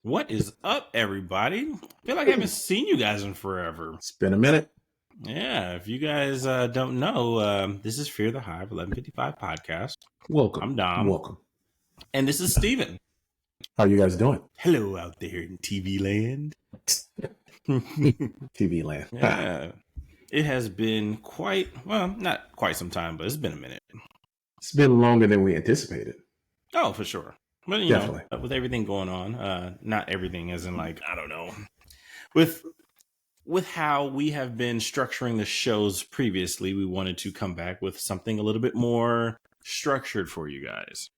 What is up, everybody? I feel like I haven't seen you guys in forever. It's been a minute. Yeah, if you guys don't know, this is Fear the Hive 1155 podcast. Welcome. I'm Dom. Welcome. And this is Steven. How are you guys doing? Hello out there in TV land. TV land. Yeah. It has been not quite some time, but it's been a minute. It's been longer than we anticipated. Oh, for sure. But, Definitely. with everything going on, not everything as in like, I don't know. With how we have been structuring the shows previously, we wanted to come back with something a little bit more structured for you guys.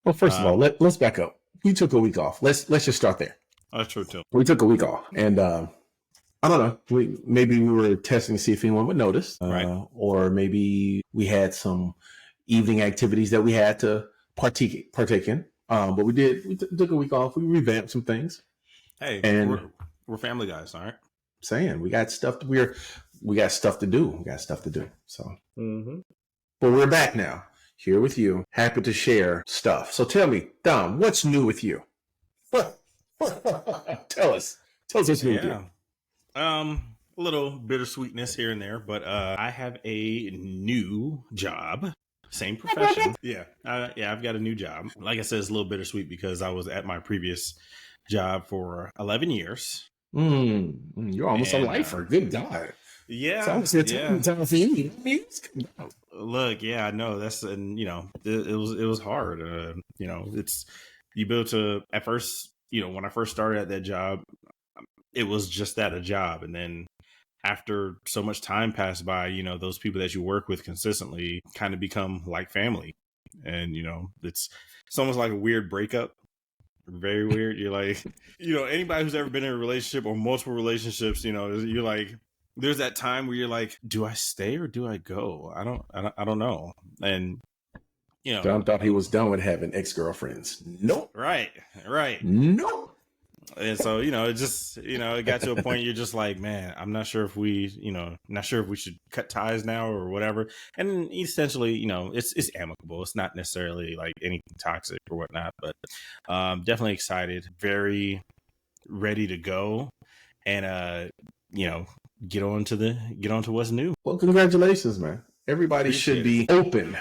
Well, first of all, let's back up. We took a week off. Let's just start there. That's true too. We took a week off, and I don't know. Maybe we were testing to see if anyone would notice, Right. Or maybe we had some evening activities that we had to partake in. But we did. We took a week off. We revamped some things. Hey, and we're family guys, all right? Saying we got stuff. We got stuff to do. We got stuff to do. So, But we're back now, here with you, happy to share stuff. So tell me, Dom, what's new with you? Tell us what's new with you. A little bittersweetness here and there, but I have a new job. Same profession. Yeah, I've got a new job. Like I said, it's a little bittersweet because I was at my previous job for 11 years. You're almost a lifer. Good God. Yeah. It's almost time for you. Look, yeah, I know that's, and it was hard. It's you build to at first. When I first started at that job, it was just that, a job, and then after so much time passed by, those people that you work with consistently kind of become like family. And, it's almost like a weird breakup. Very weird. You're like, anybody who's ever been in a relationship or multiple relationships, you're like, there's that time where you're like, do I stay or do I go? I don't know. And, John thought he was done with having ex-girlfriends. Nope. Right. Nope. And so, it just, it got to a point you're just like, man, I'm not sure if we should cut ties now or whatever. And essentially, it's amicable. It's not necessarily like anything toxic or whatnot, but definitely excited, very ready to go, and get on to what's new. Well, congratulations, man. Everybody should be open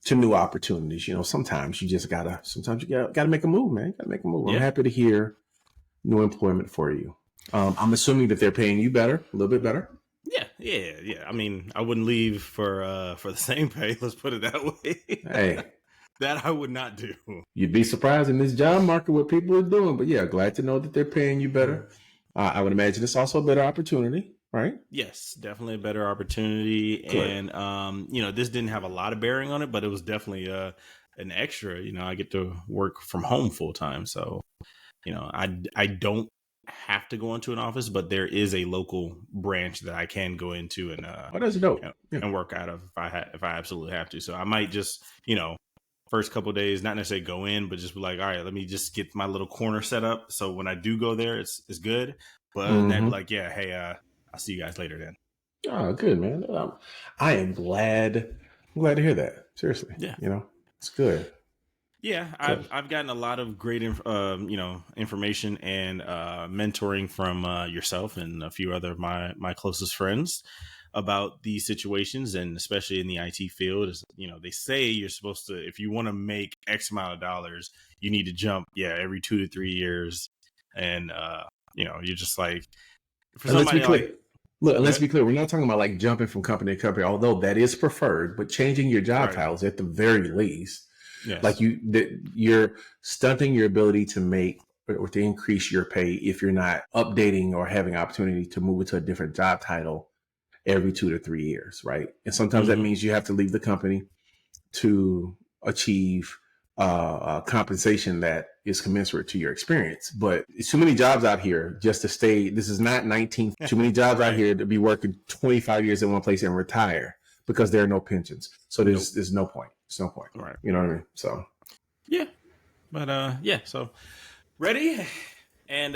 to new opportunities. Sometimes you gotta make a move, man. Gotta make a move. Yeah. I'm happy to hear new employment for you. I'm assuming that they're paying you better, a little bit better. Yeah. I mean, I wouldn't leave for the same pay. Let's put it that way. Hey, that I would not do. You'd be surprised in this job market what people are doing. But yeah, glad to know that they're paying you better. I would imagine it's also a better opportunity, right? Yes, definitely a better opportunity. Good. And this didn't have a lot of bearing on it, but it was definitely an extra. I get to work from home full time, so. I don't have to go into an office, but there is a local branch that I can go into and that's dope. And work out of if I absolutely have to. So I might just first couple of days not necessarily go in, but just be like, all right, let me just get my little corner set up. So when I do go there, it's good. But other than that, like, yeah, hey, I'll see you guys later then. Oh, good, man. I am glad. I'm glad to hear that. Seriously, yeah, it's good. Yeah, I've gotten a lot of great, information and mentoring from yourself and a few other of my closest friends about these situations, and especially in the IT field. Is they say you're supposed to, if you want to make X amount of dollars, you need to jump, every 2 to 3 years, and you're just like, for somebody, let's be clear. Look, let's be clear. We're not talking about like jumping from company to company, although that is preferred. But changing your job titles at the very least. Yes. Like you're stunting your ability to make or to increase your pay if you're not updating or having opportunity to move into a different job title every 2 to 3 years, right? And sometimes that means you have to leave the company to achieve compensation that is commensurate to your experience. But it's too many jobs out here just to stay. This is not 19. Too many jobs out here to be working 25 years in one place and retire because there are no pensions. So there's no point. There's no point. Right. You know what I mean? So yeah. But so ready. And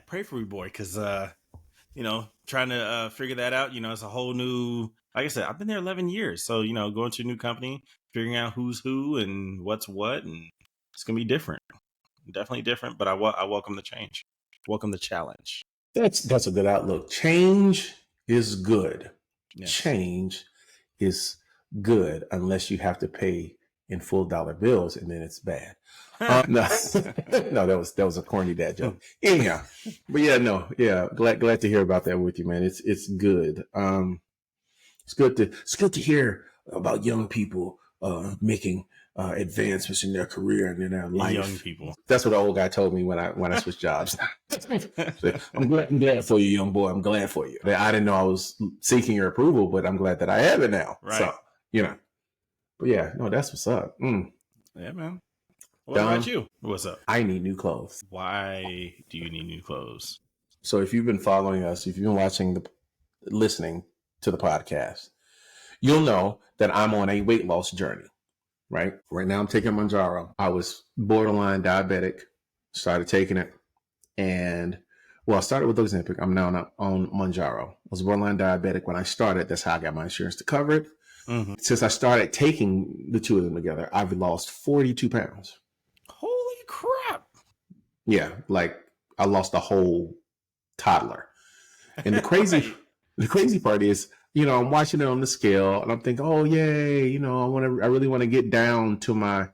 pray for me, boy, because trying to figure that out, it's a whole new, like I said, I've been there 11 years. So, going to a new company, figuring out who's who and what's what, and it's gonna be different. definitely different, but I welcome the change. Welcome the challenge. That's a good outlook. Change is good. Yes. Change is good unless you have to pay in full dollar bills, and then it's bad. No, no, that was a corny dad joke. Anyhow, but yeah, glad to hear about that with you, man. It's good. It's good to hear about young people making advancements in their career and in their life. Young people. That's what the old guy told me when I switched jobs. I'm glad for you, young boy. I'm glad for you. I didn't know I was seeking your approval, but I'm glad that I have it now. Right. So, But yeah, no, that's what's up. Yeah, man. What about you? What's up? I need new clothes. Why do you need new clothes? So if you've been following us, if you've been listening to the podcast, you'll know that I'm on a weight loss journey, right? Right now I'm taking Mounjaro. I was borderline diabetic, started taking it. And I started with Ozempic. I'm now on Mounjaro. I was borderline diabetic when I started. That's how I got my insurance to cover it. Mm-hmm. Since I started taking the two of them together, I've lost 42 pounds. Holy crap. Yeah, like I lost a whole toddler. And the crazy part is, I'm watching it on the scale and I'm thinking, oh yay, I really want to get down to my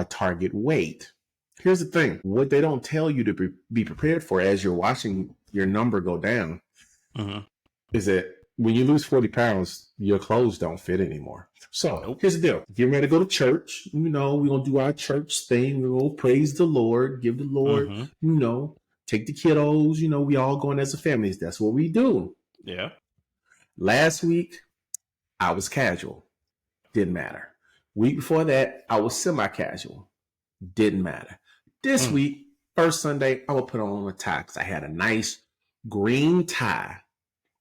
target weight. Here's the thing. What they don't tell you to be prepared for as you're watching your number go down is that when you lose 40 pounds, your clothes don't fit anymore. So Here's the deal. Getting ready to go to church. We're going to do our church thing. We're going to praise the Lord, give the Lord, take the kiddos. We all going as a family. That's what we do. Yeah. Last week, I was casual. Didn't matter. Week before that, I was semi-casual. Didn't matter. This week, first Sunday, I'm going to put on a tie because I had a nice green tie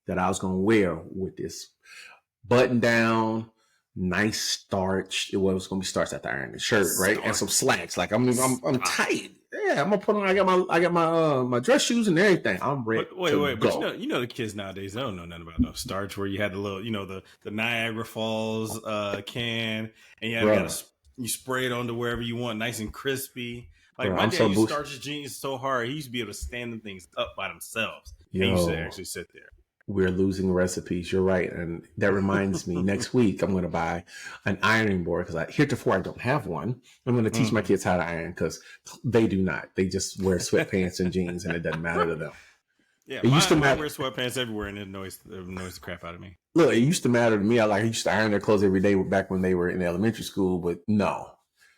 that I was going to wear with this button down, nice starch. It was going to be starched after ironing the shirt, right? And some slacks. Like I'm tight. Yeah, I'm gonna put on. I got my dress shoes and everything. I'm ready. Wait, but the kids nowadays, they don't know nothing about no starch. Where you had the little, the Niagara Falls can, and you spray it onto wherever you want, nice and crispy. Like my dad used to starch his jeans so hard, he used to be able to stand them things up by themselves. He used to actually sit there. We're losing recipes. You're right. And that reminds me, next week, I'm going to buy an ironing board because heretofore I don't have one. I'm going to teach my kids how to iron because they do not. They just wear sweatpants and jeans and it doesn't matter to them. Yeah, I used to wear sweatpants everywhere and it annoys the crap out of me. Look, it used to matter to me. I used to iron their clothes every day back when they were in elementary school, but no.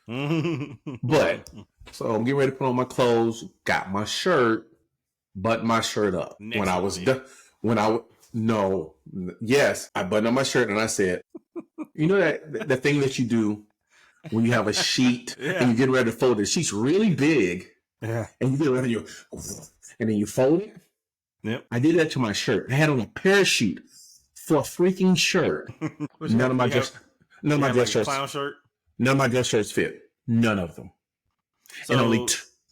But so I'm getting ready to put on my clothes, got my shirt, buttoned my shirt up. Next when I was done. I buttoned up my shirt and I said, that the thing that you do when you have a sheet and you get ready to fold it. The sheet's really big, and you get ready and then you fold it. Yep. I did that to my shirt. I had on a parachute for a freaking shirt. None of my dress shirts. Clown shirt. None of my dress shirts fit. None of them. So,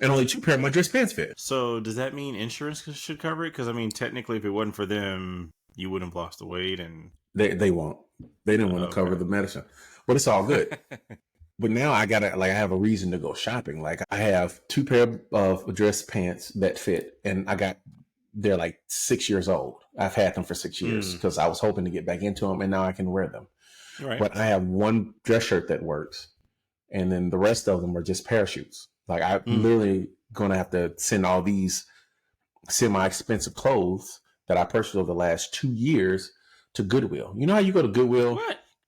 and only two pair of my dress pants fit. So does that mean insurance should cover it? Because technically, if it wasn't for them, you wouldn't have lost the weight, and they won't. They didn't want to cover the medicine, but it's all good. But now I have a reason to go shopping. Like I have two pair of dress pants that fit, and they're like 6 years old. I've had them for 6 years because I was hoping to get back into them, and now I can wear them. Right. But I have one dress shirt that works, and then the rest of them are just parachutes. Like I'm literally going to have to send all these semi-expensive clothes that I purchased over the last 2 years to Goodwill. You know how you go to Goodwill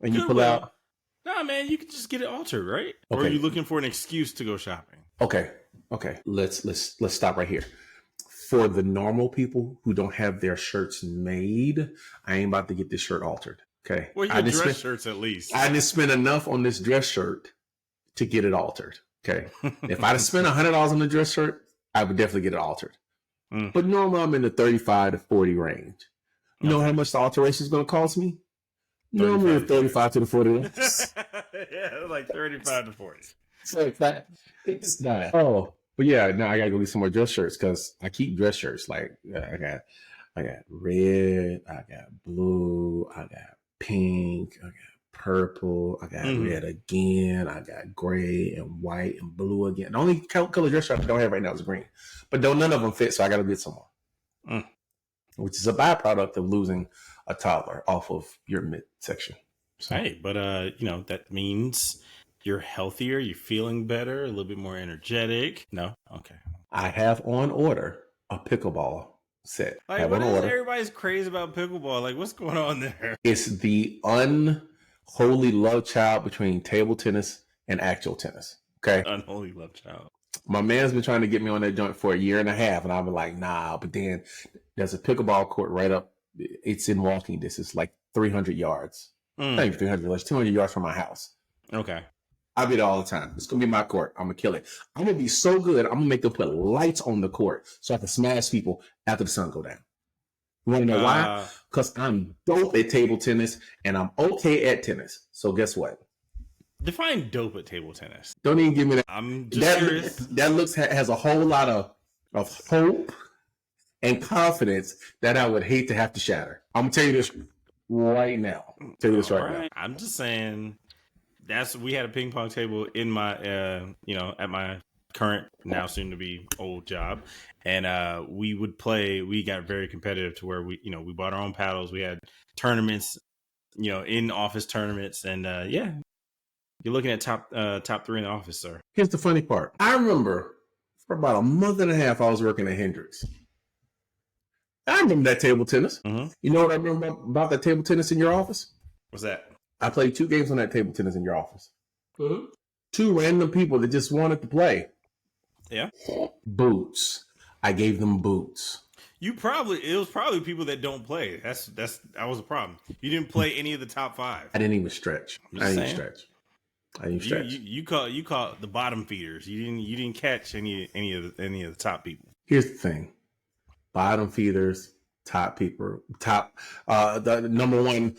and you pull out? Nah, man, you can just get it altered, right? Okay. Or are you looking for an excuse to go shopping? Okay. Let's stop right here. For the normal people who don't have their shirts made, I ain't about to get this shirt altered. Okay. Well, your dress shirts at least. I didn't spend enough on this dress shirt to get it altered. Okay. If I'd have spent $100 on the dress shirt, I would definitely get it altered. But normally I'm in the 35 to 40 range. You know how much the alteration is going to cost me? Normally 35 to the 40. Yeah, like 35 to 40. So it's not. Oh, but yeah, now I got to go get some more dress shirts because I keep dress shirts. Like I got red, I got blue, I got pink, I got purple. I got red again. I got gray and white and blue again. The only color dress shirt I don't have right now is green. But none of them fit, so I got to get some more. Which is a byproduct of losing a toddler off of your midsection. So. Hey, but that means you're healthier, you're feeling better, a little bit more energetic. No? Okay. I have on order a pickleball set. Like, what is everybody's crazy about pickleball? Like, what's going on there? It's the unholy love child between table tennis and actual tennis. Okay? Unholy love child. My man's been trying to get me on that joint for a year and a half, and I've been like, nah. But then there's a pickleball court right up. It's in walking distance, like 300 yards. Not even 300 yards, 200 yards from my house. Okay. I be there all the time. It's going to be my court. I'm going to kill it. I'm going to be so good, I'm going to make them put lights on the court so I can smash people after the sun go down. You want to know why? Because I'm dope at table tennis, and I'm okay at tennis. So guess what? Define dope at table tennis. Don't even give me that. I'm just curious. That has a whole lot of hope and confidence that I would hate to have to shatter. I'm gonna tell you this right now. Now. I'm just saying we had a ping pong table in my at my current, now soon to be old job, and we would play. We got very competitive to where we bought our own paddles. We had tournaments, in office tournaments, and you're looking at top 3 in the office, sir. Here's the funny part. I remember for about a month and a half, I was working at Hendrix. I remember that table tennis. Mm-hmm. You know what I remember about that table tennis in your office? What's that? I played 2 games on that table tennis in your office. Mm-hmm. 2 random people that just wanted to play. Yeah. Boots. I gave them boots. It was probably people that don't play. That was a problem. You didn't play any of the top 5. I didn't even stretch. I didn't stretch. You caught the bottom feeders. You didn't catch any of the top people. Here's the thing. Bottom feeders, top people, the number 1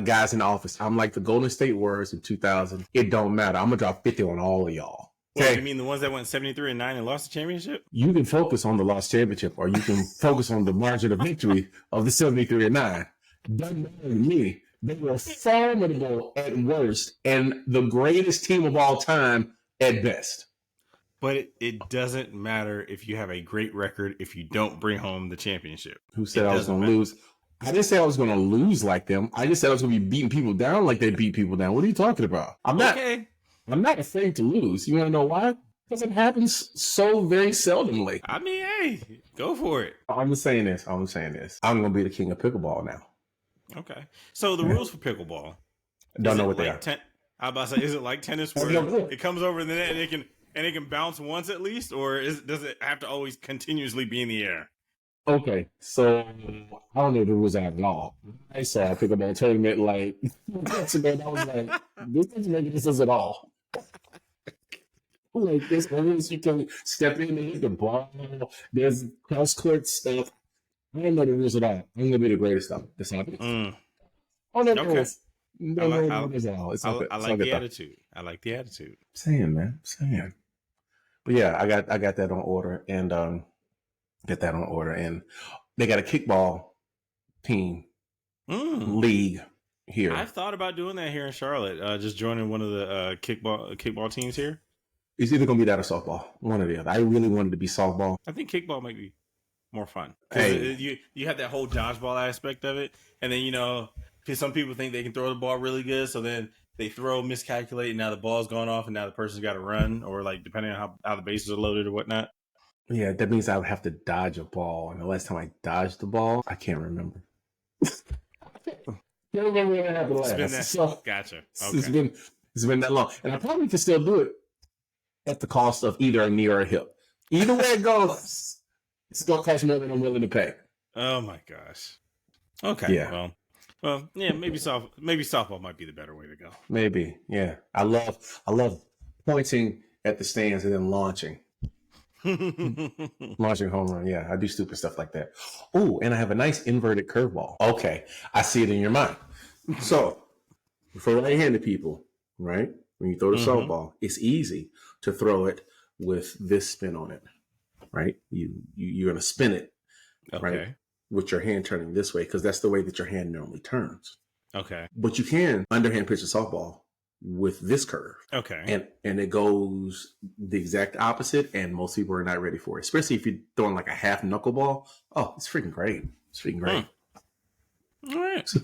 guys in the office. I'm like the Golden State Warriors in 2000. It don't matter. I'm gonna drop 50 on all of y'all. Okay. You mean the ones that went 73-9 and lost the championship? You can focus on the lost championship, or you can focus on the margin of victory of the 73-9. Doesn't matter to me. They were formidable at worst and the greatest team of all time at best. But it doesn't matter if you have a great record if you don't bring home the championship. Who said I was going to lose? I didn't say I was going to lose like them. I just said I was going to be beating people down like they beat people down. What are you talking about? I'm not afraid to lose. You want to know why? Because it happens so very seldomly. I mean, hey, go for it. I'm just saying this. I'm going to be the king of pickleball now. Okay. So the rules for pickleball. I don't know what they are. I'm about to say, is it like tennis where it comes over the net and it can bounce once at least, or does it have to always continuously be in the air? Okay, so I don't know the rules at all. I saw a pickleball tournament like months ago, and I was like, this doesn't make any sense at all. Like this, you can step in and hit the ball. There's cross court stuff. I don't know the rules at all. I'm gonna be the greatest stuff. That's not it. Oh no, okay. I like the attitude. I like the attitude. Saying, man, saying. But yeah, I got that on order, and they got a kickball team league here. I've thought about doing that here in Charlotte. Just joining one of the kickball teams here. It's either gonna be that or softball, one or the other. I really wanted to be softball. I think kickball might be more fun. Hey. You have that whole dodgeball aspect of it, and then because some people think they can throw the ball really good, so then they throw, miscalculate, and now the ball's gone off, and now the person's got to run, or like depending on how the bases are loaded or whatnot. Yeah, that means I would have to dodge a ball, and the last time I dodged the ball, I can't remember. Can't remember when it happened last. Gotcha. Okay. It's been that long, and I probably could still do it at the cost of either a knee or a hip. Either way it goes, it's gonna cost more than I'm willing to pay. Oh my gosh. Okay. Yeah. Well, yeah. Maybe softball might be the better way to go. Maybe. Yeah. I love pointing at the stands and then launching. Launching home run. Yeah, I do stupid stuff like that. Oh, and I have a nice inverted curveball. Okay, I see it in your mind. So, for right-handed people, right? When you throw the softball, it's easy to throw it with this spin on it, right? You're gonna spin it, right, with your hand turning this way because that's the way that your hand normally turns. Okay. But you can underhand pitch a softball with this curve. Okay. And it goes the exact opposite, and most people are not ready for it. Especially if you're throwing like a half knuckleball. Oh, it's freaking great. It's freaking great. All right. It's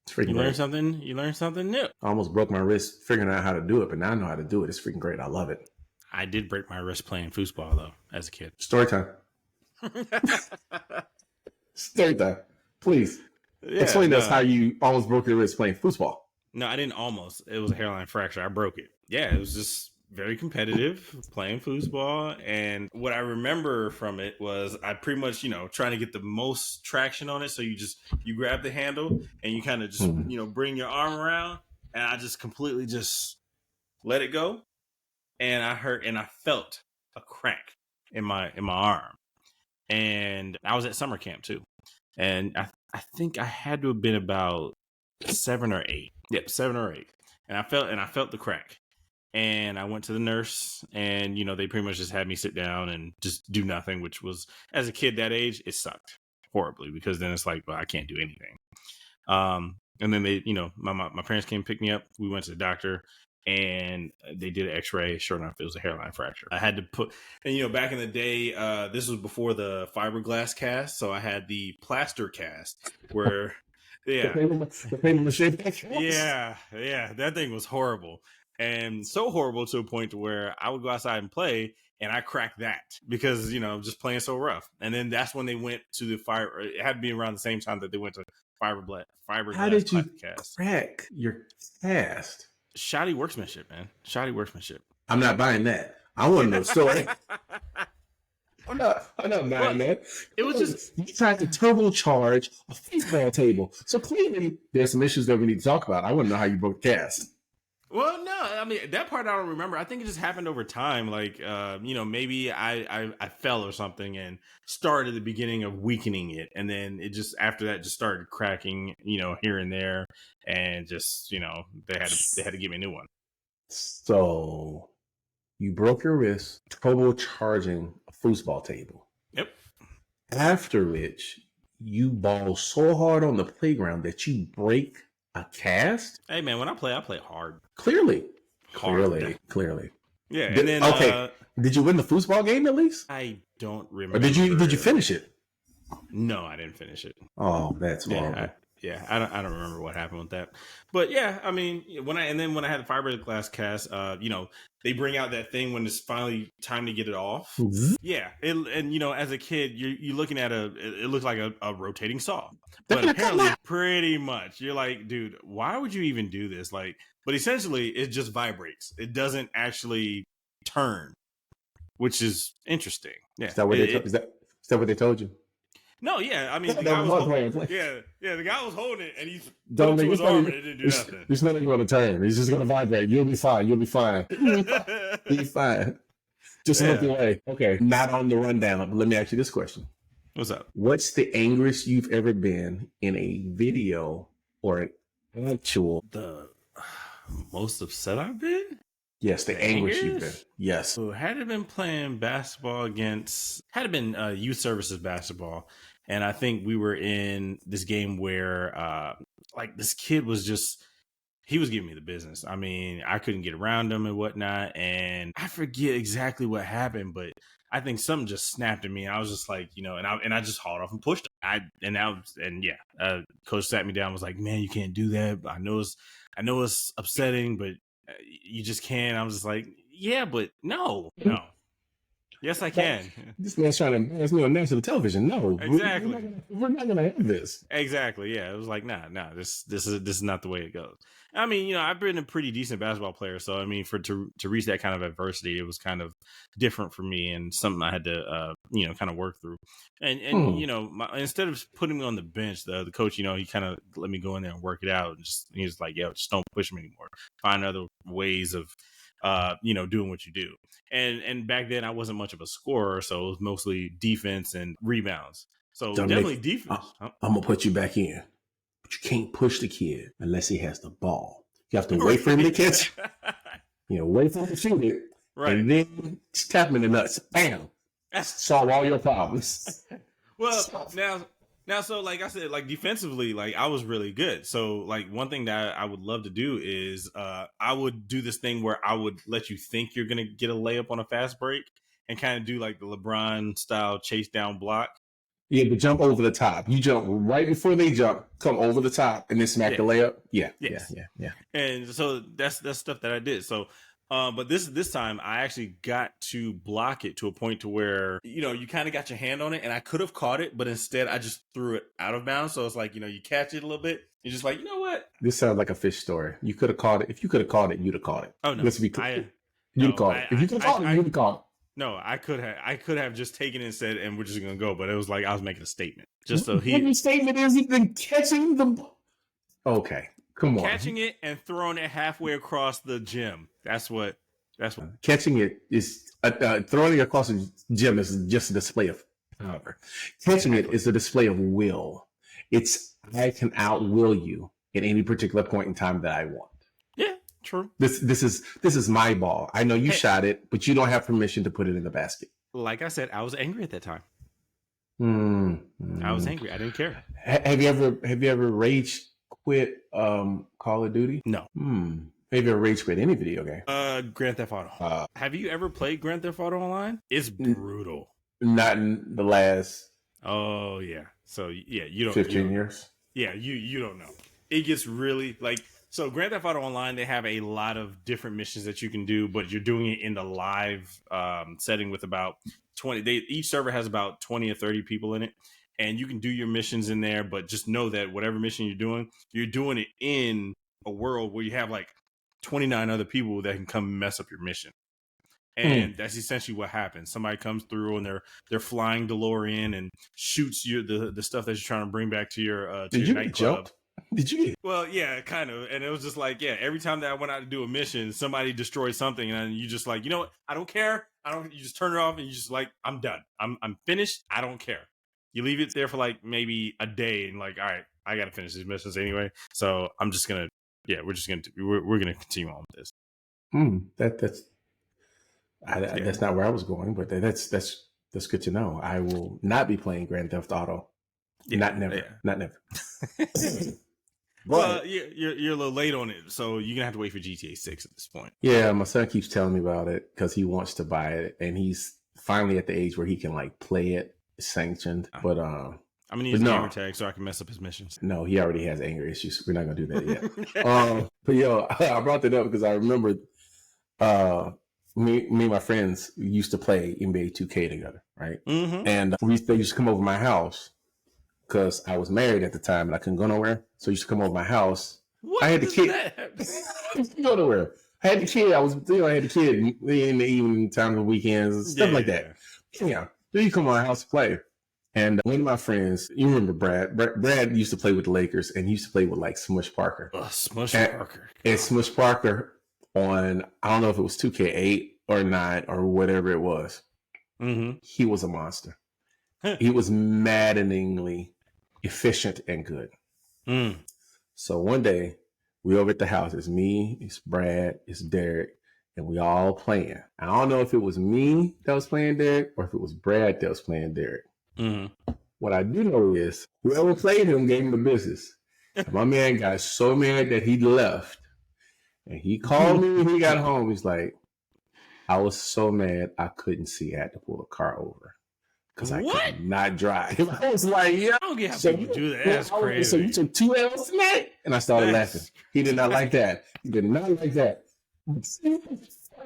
freaking you great. You learned something new. I almost broke my wrist figuring out how to do it, but now I know how to do it. It's freaking great. I love it. I did break my wrist playing foosball though, as a kid. Story time. Story time. Please. Explain to us how you almost broke your wrist playing foosball. No, I didn't almost. It was a hairline fracture. I broke it. Yeah, it was just very competitive playing foosball. And what I remember from it was I pretty much, trying to get the most traction on it. So you grab the handle and you kind of just, bring your arm around. And I just completely just let it go. And I felt a crack in my arm. And I was at summer camp too. And I think I had to have been about 7 or 8. Yep, 7 or 8. And I felt the crack. And I went to the nurse and, they pretty much just had me sit down and just do nothing, which was, as a kid that age, it sucked horribly because then it's like, well, I can't do anything. And then they, my parents came and picked me up. We went to the doctor and they did an x-ray. Sure enough, it was a hairline fracture. I had to put, and back in the day, this was before the fiberglass cast. So I had the plaster cast where, yeah, that thing was horrible. And so horrible to a point to where I would go outside and play and I cracked that because, just playing so rough. And then that's when they went to the fire. It had to be around the same time that they went to fiberglass. How did you crack your cast? Shoddy workmanship, man. Shoddy workmanship. I'm not buying that. I want to know the story. I'm not buying that. It was just you tried to turbocharge a foosball table. So clearly there's some issues that we need to talk about. I want to know how you broke the cast. Well, no, I mean, that part I don't remember. I think it just happened over time. Like, maybe I fell or something and started the beginning of weakening it. And then it just, after that, just started cracking, here and there. And just, they had to give me a new one. So you broke your wrist turbocharging a foosball table. Yep. After which you ball so hard on the playground that you break a cast? Hey man, when I play hard. Clearly. Yeah, and then okay. Did you win the foosball game at least? I don't remember. Or did you finish it? No, I didn't finish it. Oh, that's horrible. I don't remember what happened with that. But yeah, I mean, when I had the fiberglass cast, they bring out that thing when it's finally time to get it off. Mm-hmm. Yeah, as a kid, you're looking at it looks like a rotating saw. But apparently, pretty much, you're like, dude, why would you even do this? Like, but essentially, it just vibrates. It doesn't actually turn, which is interesting. Yeah, is that what they told you? No, yeah, I mean, the guy was holding it, and he's put to his arm, and it didn't do nothing. It's not even going to turn. He's just going to vibrate. You'll be fine. You'll be fine. Be fine. Just look away. Okay, not on the rundown. But let me ask you this question. What's up? What's the angriest you've ever been in a video or an actual? The most upset I've been? Yes, the angriest you've been. Yes. So had it been playing basketball had it been youth services basketball. And I think we were in this game where this kid was he was giving me the business. I mean, I couldn't get around him and whatnot. And I forget exactly what happened, but I think something just snapped at me. I was just like, and I just hauled off and pushed him. Coach sat me down and was like, man, you can't do that. I know it's upsetting, but you just can't. I was just like, yeah, but no. Yes, I can. This man's trying to embarrass me on national television. No, exactly. We're not gonna have this. Exactly. Yeah, it was like, nah. This is not the way it goes. I mean, I've been a pretty decent basketball player, so I mean, to reach that kind of adversity, it was kind of different for me and something I had to kind of work through. And instead of putting me on the bench, the coach, he kind of let me go in there and work it out. And he was like, just don't push him anymore. Find other ways of doing what you do. And back then I wasn't much of a scorer, so it was mostly defense and rebounds. So definitely defense. I'm gonna put you back in. But you can't push the kid unless he has the ball. You have to wait for him to catch. Wait for him to shoot it. Right. And then tap him in the nuts. Bam. Solve all your problems. Well, now Now, so like I said, like defensively, like I was really good. So like one thing that I would love to do is I would do this thing where I would let you think you're gonna get a layup on a fast break and kind of do like the LeBron style chase down block. Yeah, but jump over the top. You jump right before they jump, come over the top, and then smack the layup. Yeah, yes. yeah. And so that's stuff that I did. So, but this time I actually got to block it to a point to where you kind of got your hand on it, and I could have caught it, but instead I just threw it out of bounds. So it's like you catch it a little bit. You're just like, you know what? This sounds like a fish story. You could have caught it. If you could have caught it, you'd have caught it. Oh no, let's be clear. You'd have caught it. If you could have caught it, you'd have caught it. No, I could have just taken it and said, and we're just gonna go. But it was like I was making a statement, just so he. What statement is even catching the? Okay, come on. Catching it and throwing it halfway across the gym. That's what. Catching it is throwing it across the gym is just a display of power. Catching it is a display of will. It's I can outwill you at any particular point in time that I want. Yeah. True. This is my ball. I know you shot it, but you don't have permission to put it in the basket. Like I said, I was angry at that time. I was angry. I didn't care. Have you ever rage quit Call of Duty? No. Have you ever rage quit any video game? Grand Theft Auto. Have you ever played Grand Theft Auto Online? It's brutal. Not in the last. Oh yeah. So yeah, you don't. 15 years. Yeah, you don't know. It gets really like. So Grand Theft Auto Online, they have a lot of different missions that you can do, but you're doing it in the live setting with about 20. Each server has about 20 or 30 people in it, and you can do your missions in there. But just know that whatever mission you're doing it in a world where you have like 29 other people that can come and mess up your mission. And that's essentially what happens. Somebody comes through and they're flying DeLorean and shoots you the stuff that you're trying to bring back to your nightclub. Did you? Well, yeah, kind of. And it was just like, yeah, every time that I went out to do a mission, somebody destroyed something, and you just like, you know what? I don't care. You just turn it off, and you just like, I'm done. I'm finished. I don't care. You leave it there for like maybe a day, and like, all right, I got to finish these missions anyway. So I'm just gonna, we're gonna continue on with this. That's not where I was going, but that's good to know. I will not be playing Grand Theft Auto. Yeah, not never. Well, you're a little late on it, so you're gonna have to wait for GTA 6 at this point. Yeah, my son keeps telling me about it because he wants to buy it, and he's finally at the age where he can like play it sanctioned. But I'm gonna use gamer tag so I can mess up his missions. No, he already has anger issues. We're not gonna do that yet. But I brought that up because I remember me and my friends used to play NBA 2K together, right? Mm-hmm. And they used to come over my house. Because I was married at the time and I couldn't go nowhere. So he used to come over my house. What I had the kid. Go nowhere. I had the kid. I had the kid in the evening time, the weekends, and stuff like that. Yeah. Then you come to my house to play. And one of my friends, you remember Brad? Brad used to play with the Lakers and he used to play with like Smush Parker. Parker. And Smush Parker on, I don't know if it was 2K8 or 9 or whatever it was. Mm-hmm. He was a monster. He was maddeningly efficient and good. So one day we over at the house. It's me, it's Brad, it's Derek, and we all playing. I don't know if it was me that was playing Derek or if it was Brad that was playing Derek. What I do know is whoever played him gave him the business. My man got so mad that he left. And he called me when he got home. He's like, I was so mad I couldn't see. I had to pull the car over. Because I could not drive. I was like, yeah. I don't get how people do that. That's crazy. So you took 2 L's tonight? And I started laughing. He did not like that. He did not like that. And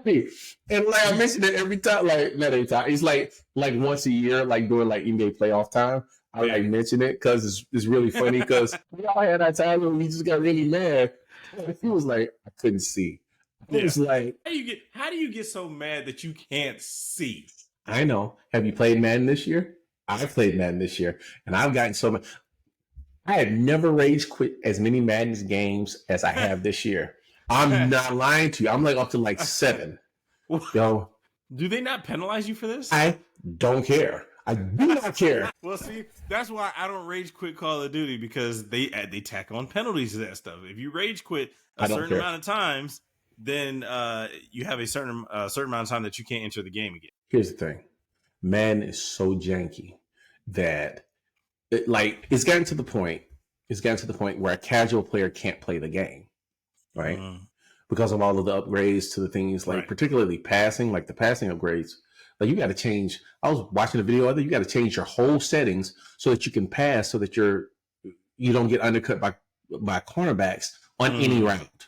like I mentioned it every time, like not every time. It's like once a year, like during like NBA playoff time. I like mention it because it's really funny because we all had that time when we just got really mad. He was like, I couldn't see. It was like, how do you get so mad that you can't see? I know. Have you played Madden this year? I've played Madden this year, and I've gotten so much. I had never rage quit as many Madden's games as I have this year. I'm not lying to you. I'm like up to like 7. Yo, do they not penalize you for this? I don't care. I do not care. Well, see, that's why I don't rage quit Call of Duty because they tack on penalties to that stuff. If you rage quit a certain amount of times, then you have a certain amount of time that you can't enter the game again. Here's the thing. Madden is so janky that it's gotten to the point. It's gotten to the point where a casual player can't play the game, right? Because of all of the upgrades to the things, like particularly passing, like the passing upgrades. Like you got to change. I was watching a video of it. You got to change your whole settings so that you can pass, so that you don't get undercut by cornerbacks on any route.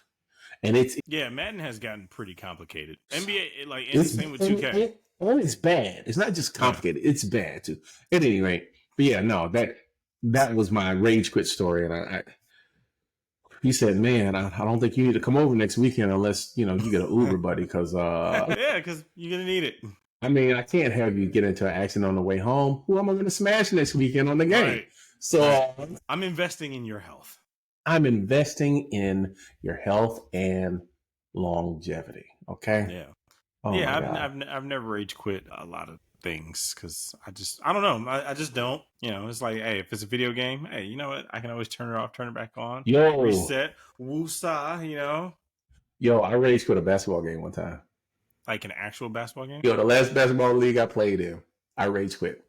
And Madden has gotten pretty complicated. NBA, like, and the same with 2K. It's bad. It's not just complicated. It's bad too. At any rate, but yeah, no, that was my rage quit story, and he said, "Man, I don't think you need to come over next weekend unless you get an Uber, buddy, because because you're gonna need it." I mean, I can't have you get into an accident on the way home. Who am I going to smash next weekend on the game? Right. So I'm investing in your health. I'm investing in your health and longevity. Okay. Yeah. Oh I've never rage quit a lot of things because I don't know. I just don't. It's like, hey, if it's a video game, hey, you know what? I can always turn it off, turn it back on. Reset. Woosah. Yo, I rage quit a basketball game one time. Like an actual basketball game? Yo, the last basketball league I played in, I rage quit.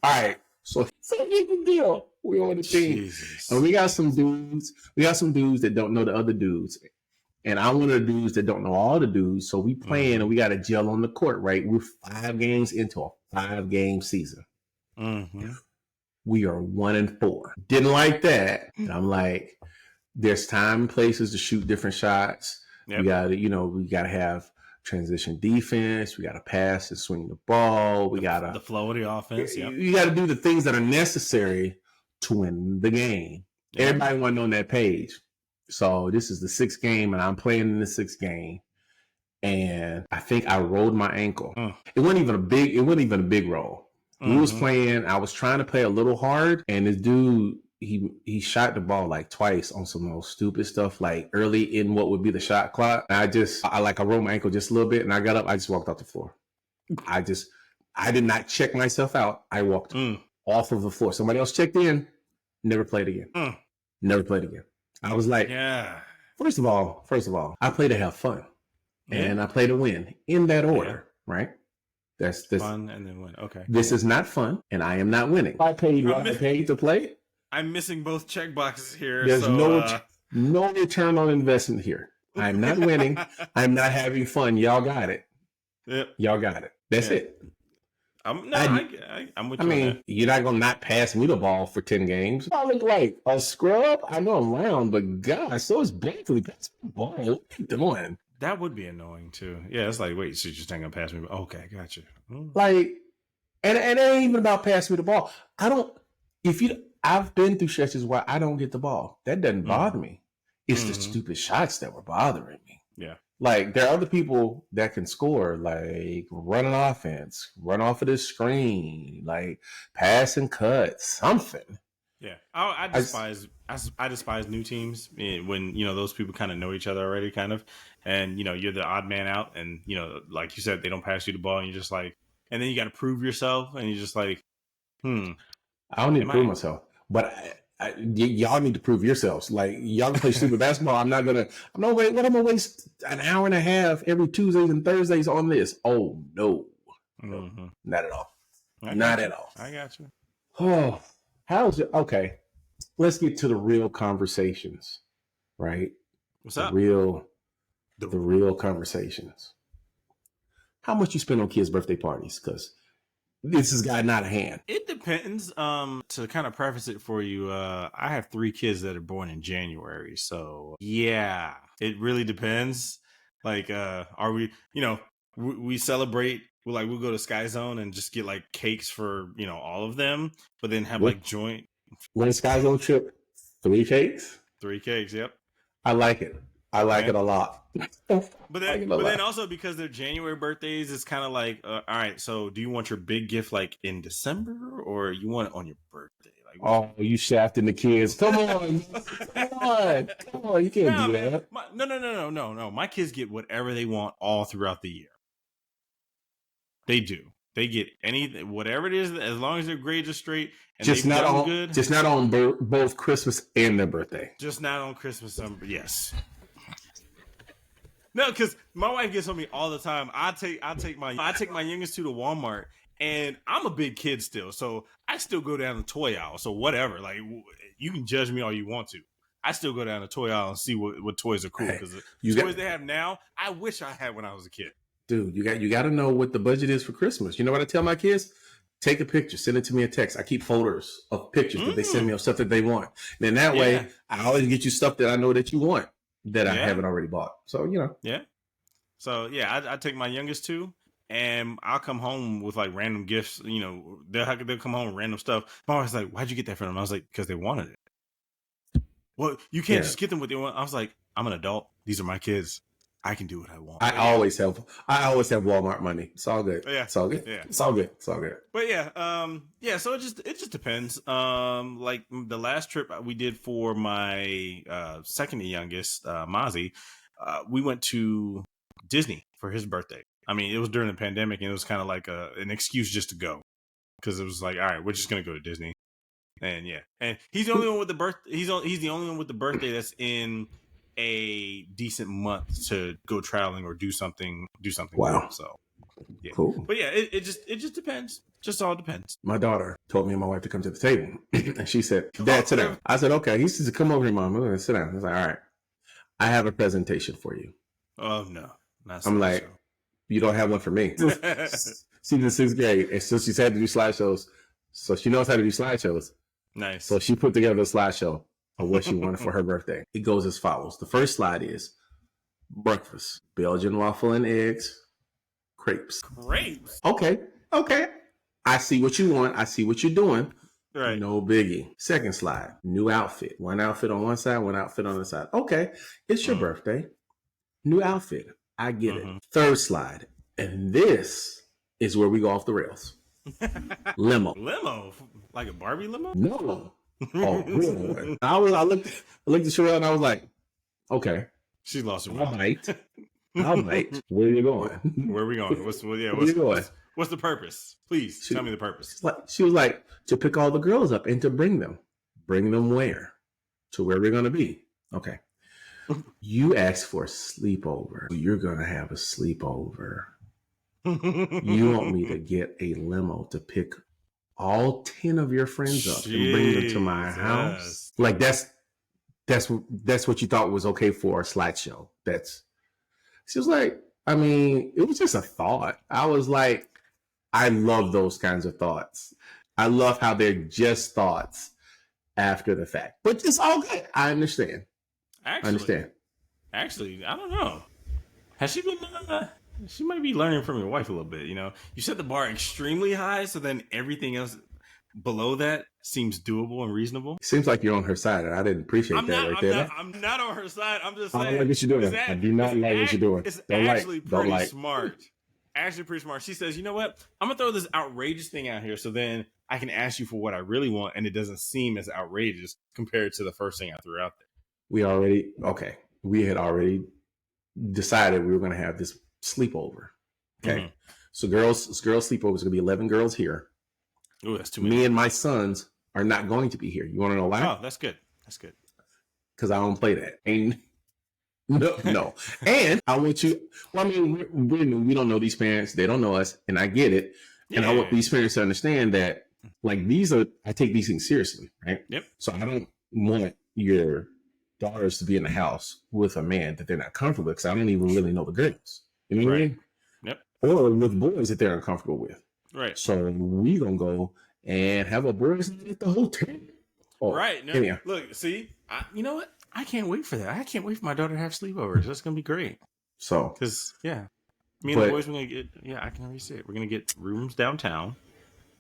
All right. So here's the deal. We on the team. Jesus. And we got some dudes that don't know the other dudes. And I'm one of the dudes that don't know all the dudes. So we playing and we got a gel on the court, right? We're 5 games into a 5-game season. We are 1-4. Didn't like that. And I'm like, there's time and places to shoot different shots. Yep. We gotta have transition defense. We got to pass and swing the ball. We got to the flow of the offense. Yep. You got to do the things that are necessary to win the game. Yep. Everybody wasn't on that page. So this is the 6th game, and I'm playing in the 6th game. And I think I rolled my ankle. It wasn't even a big roll. We was playing. I was trying to play a little hard, and this dude, he shot the ball like twice on some little stupid stuff, like early in what would be the shot clock. I rolled my ankle just a little bit, and I got up. I just walked off the floor. I did not check myself out. I walked off of the floor. Somebody else checked in. Never played again. Never played again. I was like, First of all, I play to have fun, and I play to win in that order, right? That's fun and then win. Okay. This is not fun, and I am not winning. I paid what I paid to play. I'm missing both check boxes here. There's no return on investment here. I'm not winning. I'm not having fun. Y'all got it. Yep. Y'all got it. That's it. I'm with you. I mean, you're not going to not pass me the ball for 10 games. I look like a scrub. I know I'm round, but gosh, so is Blakely. Pass me the ball. What are you doing? That would be annoying too. Yeah, it's like, wait, so you're just not going to pass me? Okay, gotcha. Like, and it ain't even about passing me the ball. I've been through stretches where I don't get the ball. That doesn't bother me. It's the stupid shots that were bothering me. Yeah. Like, there are other people that can score, like run an offense, run off of the screen, like pass and cut, something. Yeah. I despise new teams when, those people kind of know each other already, kind of. And, you're the odd man out. And, like you said, they don't pass you the ball. And you're just like, and then you got to prove yourself. And you're just like, I don't need to prove myself. But y'all need to prove yourselves. Like, y'all can play stupid basketball. I'm going to waste an hour and a half every Tuesdays and Thursdays on this? Oh, no. Not at all. Not at all. I got you. Oh, how's it? Okay. Let's get to the real conversations, right? What's up? The real conversations. How much you spend on kids' birthday parties? Because this has gotten out of hand. It depends. To kind of preface it for you, I have 3 kids that are born in January. So yeah, it really depends. Like, are we, we celebrate, we'll go to Sky Zone and just get like cakes for, all of them, but then have like joint. When Sky Zone trip, 3 cakes? 3 cakes. Yep. I like it. I like it a lot. But then also because they're January birthdays, it's kind of like, all right, so do you want your big gift like in December or you want it on your birthday? Like, you shafting the kids. Come on. Come on. You can't do that. No. My kids get whatever they want all throughout the year. They do. They get whatever it is, as long as their grades are straight and just not on good. Just not on both Christmas and their birthday. Just not on Christmas. Yes. No, because my wife gets on me all the time. I take my youngest to Walmart, And I'm a big kid still, so I still go down the toy aisle. So whatever, like you can judge me all you want to. I still go down the toy aisle and see what toys are cool, because the toys they have now, I wish I had when I was a kid. Dude, you got to know what the budget is for Christmas. You know what I tell my kids? Take a picture, send it to me a text. I keep folders of pictures that they send me of stuff that they want. And then that way, I always get you stuff that I know that you want that I haven't already bought. So, you know. Yeah. So, yeah, I take my youngest too, and I'll come home with like random gifts. You know, they'll come home with random stuff. My wife's like, "Why'd you get that from them?" I was like, "Because they wanted it." Well, you can't just get them what they want. I was like, "I'm an adult. These are my kids. I can do what I want." I always have Walmart money. It's all good. Yeah. It's all good. Yeah. It's all good. It's all good. But yeah, so it just depends. Like the last trip we did for my second youngest, Mozzie, we went to Disney for his birthday. I mean, it was during the pandemic, and it was kind of like an excuse just to go, because it was like, all right, we're just gonna go to Disney. And and he's the only one with the birth. He's the only one with the birthday that's in a decent month to go traveling or do something. Wow. Cool. So yeah, cool. But yeah, it just depends. Just all depends. My daughter told me and my wife to come to the table, and she said, "Dad, sit down." I said, "Okay." He says, "Come over here, Mom. I'm gonna sit down." I was like, "All right, I have a presentation for you." Oh no, I'm like, "You don't have one for me." She's in 6th grade, and so she's had to do slideshows, so she knows how to do slideshows. Nice. So she put together a slideshow of what she wanted for her birthday. It goes as follows. The first slide is breakfast: Belgian waffle and eggs, crepes. Okay. I see what you want. I see what you're doing. Right. No biggie. Second slide: new outfit. One outfit on one side, one outfit on the side. Okay. It's your birthday. New outfit. I get it. Third slide. And this is where we go off the rails. Limo. Like a Barbie limo? No. Oh, real one. I looked at Sherelle and I was like, okay. She lost her mind. I'll bite. Where are you going? Where are we going? Where are you going? What's the purpose? Please tell me the purpose. She was like, to pick all the girls up and to bring them. Bring them where? To where we're going to be. Okay. You asked for a sleepover. You're going to have a sleepover. You want me to get a limo to pick all 10 of your friends up and bring them to my house? Like that's what you thought was okay for a slideshow. She was like, I mean, it was just a thought. I was like, I love those kinds of thoughts. I love how they're just thoughts after the fact. But it's all good. I understand. Actually, I don't know. Has she been... she might be learning from your wife a little bit, you know? You set the bar extremely high, so then everything else below that seems doable and reasonable. Seems like you're on her side, and I didn't appreciate that right there. I'm not on her side. I'm just saying. I don't like what you're doing. I do not like what you're doing. It's actually pretty smart. Actually pretty smart. She says, you know what? I'm going to throw this outrageous thing out here, so then I can ask you for what I really want, and it doesn't seem as outrageous compared to the first thing I threw out there. We had already decided we were going to have this sleepover. Okay. So girls sleepover is going to be 11 girls here. Oh, that's too many. Me and my sons are not going to be here. You want to know why? Oh, that's good. Because I don't play that. And no. And I want you. Well, I mean, we don't know these parents. They don't know us, and I get it. Yeah. And I want these parents to understand that, like, I take these things seriously, right? Yep. So I don't want your daughters to be in the house with a man that they're not comfortable with, because I don't even really know the girls. You know what I mean? Yep. Or with boys that they're uncomfortable with. Right. So we gonna go and have a boys at the hotel. Oh, right. No, yeah. Look, see, you know what? I can't wait for that. I can't wait for my daughter to have sleepovers. That's gonna be great. So, because me and the boys, we're gonna get. Yeah, I can already say it. We're gonna get rooms downtown,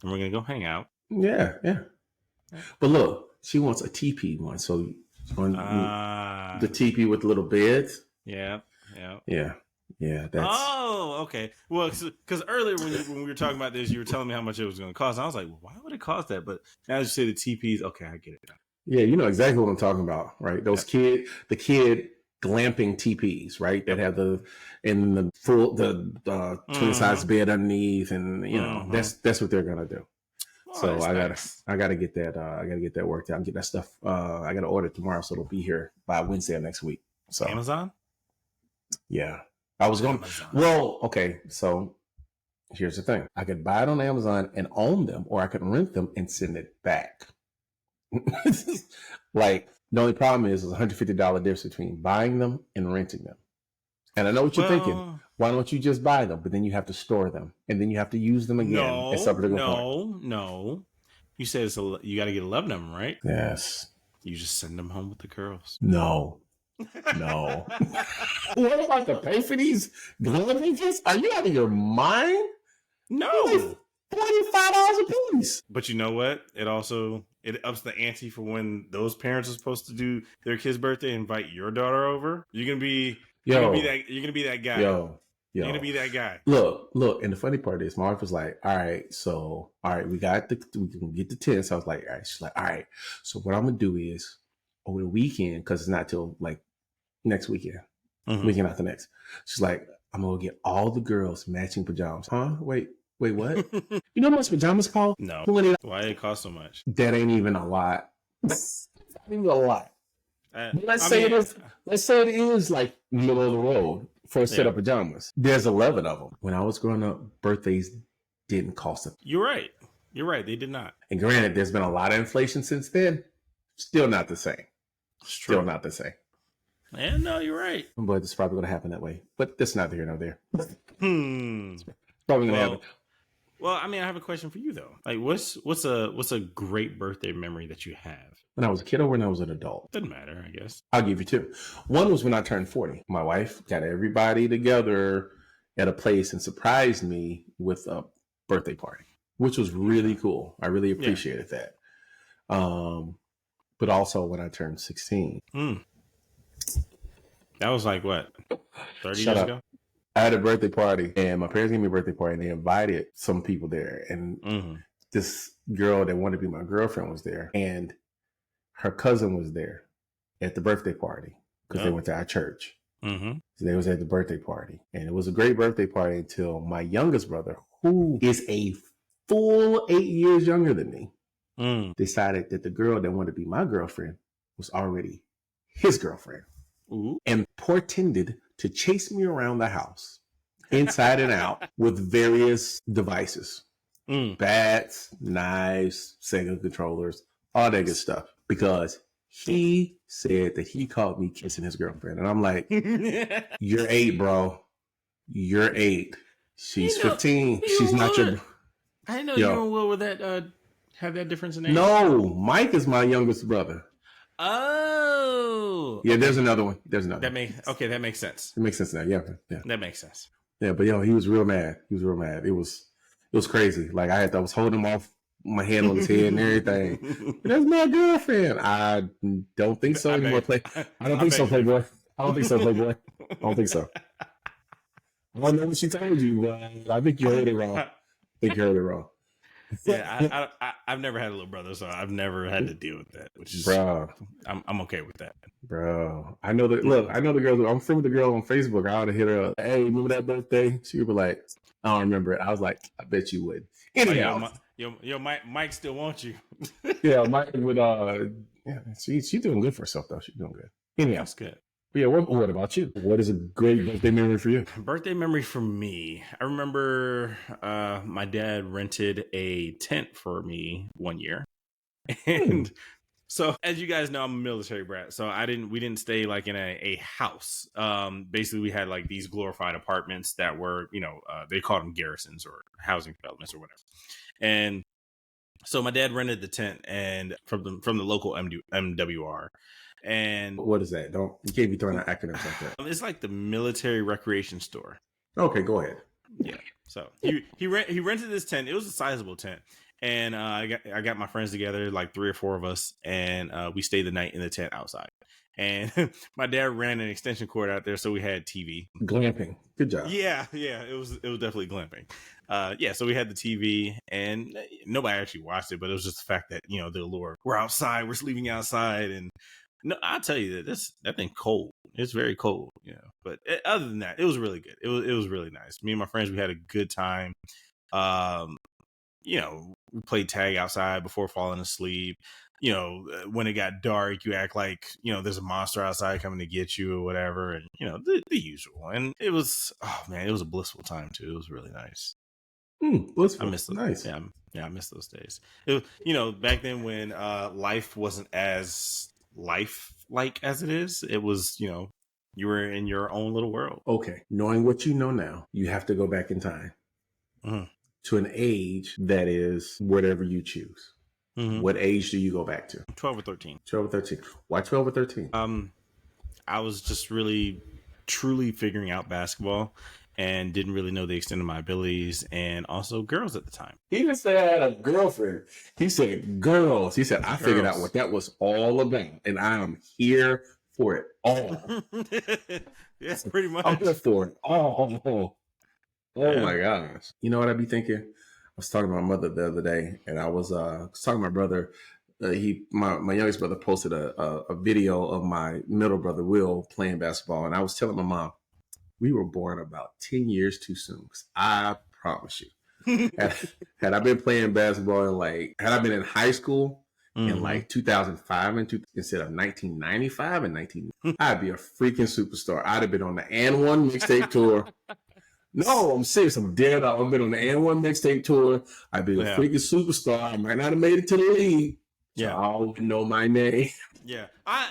and we're gonna go hang out. Yeah. But look, she wants a teepee one. So the teepee with the little beds. Yeah. That's... Oh, okay. Well, because earlier when we were talking about this, you were telling me how much it was going to cost. I was like, well, why would it cost that? But now you say the TPs, okay, I get it now. Yeah, you know exactly what I'm talking about, right? Those kid glamping TPs, right? That have the twin size bed underneath, and you know that's what they're gonna do. Oh, so I gotta get that. I gotta get that worked out and get that stuff. I gotta order it tomorrow, so it'll be here by Wednesday of next week. So Amazon. Yeah. I was going. Well, okay. So Here's the thing. I could buy it on Amazon and own them, or I could rent them and send it back. Like, the only problem is $150 difference between buying them and renting them. And I know what you're thinking. Why don't you just buy them? But then you have to store them, and then you have to use them again. No. You said you got to get 11 of them, right? Yes. You just send them home with the girls. No. What about to pay for these glove? Are you out of your mind? No. $45 a piece. But you know what? It ups the ante for when those parents are supposed to do their kid's birthday and invite your daughter over. You're gonna be that guy. You're gonna be that guy. Look, and the funny part is my wife was like, all right, we can get the tent. So I was like, all right. She's like, all right. So what I'm gonna do is over the weekend, because it's not till like next weekend. Weekend after next. She's like, I'm gonna get all the girls matching pajamas. Huh? Wait, what? You know how much pajamas cost? No. Why did it cost so much? That ain't even a lot. That's not even a lot. Let's say it is like middle of the road for a set of pajamas. There's 11 of them. When I was growing up, birthdays didn't cost them. You're right. They did not. And granted, there's been a lot of inflation since then. Still not the same. Still not the same. Yeah, no, you're right. But it's probably going to happen that way. But that's neither here nor there. It's probably going to happen. Well, I mean, I have a question for you though. Like, what's a great birthday memory that you have? When I was a kid or when I was an adult? Doesn't matter, I guess. I'll give you two. One was when I turned 40. My wife got everybody together at a place and surprised me with a birthday party, which was really cool. I really appreciated that. But also when I turned 16. That was like what? 30 years ago? I had a birthday party, and my parents gave me a birthday party, and they invited some people there. And this girl that wanted to be my girlfriend was there, and her cousin was there at the birthday party because they went to our church. So they was at the birthday party, and it was a great birthday party until my youngest brother, who is a full 8 years younger than me, decided that the girl that wanted to be my girlfriend was already his girlfriend. And pretended to chase me around the house, inside and out, with various devices. Bats, knives, Sega controllers, all that good stuff. Because he said that he caught me kissing his girlfriend. And I'm like, you're 8, bro. You're 8. She's 15. She's not your... I didn't know you and Will would have that difference in age. No, Mike is my youngest brother. Oh, yeah. There's another one. That makes sense. It makes sense now. Yeah. That makes sense. Yeah, but he was real mad. It was crazy. Like I was holding him off, my hand on his head and everything. That's my girlfriend. I don't think so anymore. I don't think so, Playboy. I don't think so. I don't know what she told you, but I think you heard it wrong. Yeah, I've never had a little brother, so I've never had to deal with that. Which is, bro, I'm okay with that, bro. I know the girl. I'm friends with the girl on Facebook. I ought to hit her up. Hey, remember that birthday? She would be like, I don't remember it. I was like, I bet you would. Anyhow, Mike still wants you. Yeah, Mike would. She's doing good for herself though. She's doing good. Anyhow, that's good. Yeah, what about you? What is a great birthday memory for you? Birthday memory for me. I remember my dad rented a tent for me one year. And so as you guys know, I'm a military brat. So we didn't stay like in a house. Basically we had like these glorified apartments that were, they called them garrisons or housing developments or whatever. And so my dad rented the tent and from the local MWR. And what is that? You can't be throwing out acronyms like that. It's like the military recreation store. Okay, go ahead. Yeah. So he rented this tent. It was a sizable tent, and I got my friends together, like 3 or 4 of us, and we stayed the night in the tent outside. And my dad ran an extension cord out there, so we had TV. Glamping. Good job. Yeah. It was definitely glamping. So we had the TV, and nobody actually watched it, but it was just the fact that the allure. We're outside. We're sleeping outside, and. No, I'll tell you that thing cold. It's very cold, But other than that, it was really good. It was really nice. Me and my friends, we had a good time. We played tag outside before falling asleep. When it got dark, you act like there's a monster outside coming to get you or whatever, and the usual. And it was a blissful time too. It was really nice. I miss those. Nice. Yeah, I miss those days. It, back then when life wasn't as life-like as it is, it was, you were in your own little world. Okay. Knowing what you know now, you have to go back in time to an age that is whatever you choose. What age do you go back to? 12 or 13. 12 or 13. Why 12 or 13? I was just really, truly figuring out basketball and didn't really know the extent of my abilities, and also girls at the time. He didn't say I had a girlfriend. He said girls. He said, I figured out what that was all about, and I am here for it all. Yes, pretty much. I'm here for it all. Oh my gosh. You know what I'd be thinking? I was talking to my mother the other day, and I was talking to my brother. My youngest brother posted a video of my middle brother, Will, playing basketball. And I was telling my mom, we were born about 10 years too soon. Because I promise you, had I been playing basketball had I been in high school in 2005 instead of 1995 and 19, I'd be a freaking superstar. I'd have been on the And1 mixtape tour. No, I'm serious. I'm dead. I've been on the And1 mixtape tour. I'd be a freaking superstar. I might not have made it to the league. So I don't know my name. Yeah. I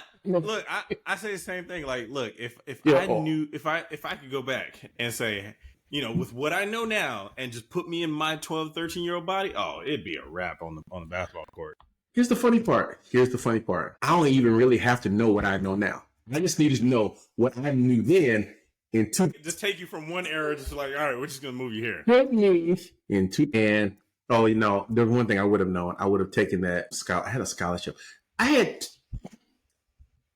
say the same thing. Like, look, if I could go back and say, with what I know now and just put me in my 12, 13-year-old body, it'd be a wrap on the basketball court. Here's the funny part. I don't even really have to know what I know now. I just need to know what I knew then. Just take you from one era, just like, all right, we're just gonna move you here. There's one thing I would have known. I would have taken that I had a scholarship. I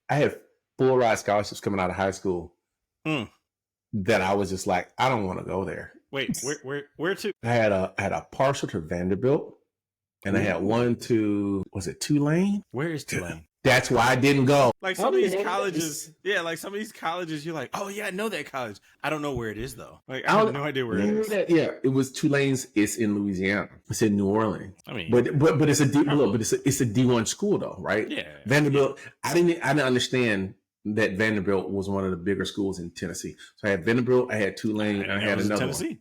had full ride scholarships coming out of high school. That I was just like, I don't want to go there. Wait, where to? I had a partial to Vanderbilt, and I had one to, was it Tulane? Where is Tulane? That's why I didn't go. Like some of these colleges, you're like, oh yeah, I know that college. I don't know where it is though. Like I have no idea where it is. It was Tulane's. It's in Louisiana. It's in New Orleans. I mean, but it's a it's a D1 school though, right? Yeah. Vanderbilt. Yeah. I didn't understand that Vanderbilt was one of the bigger schools in Tennessee. So I had Vanderbilt, I had Tulane, and I had another Tennessee. One.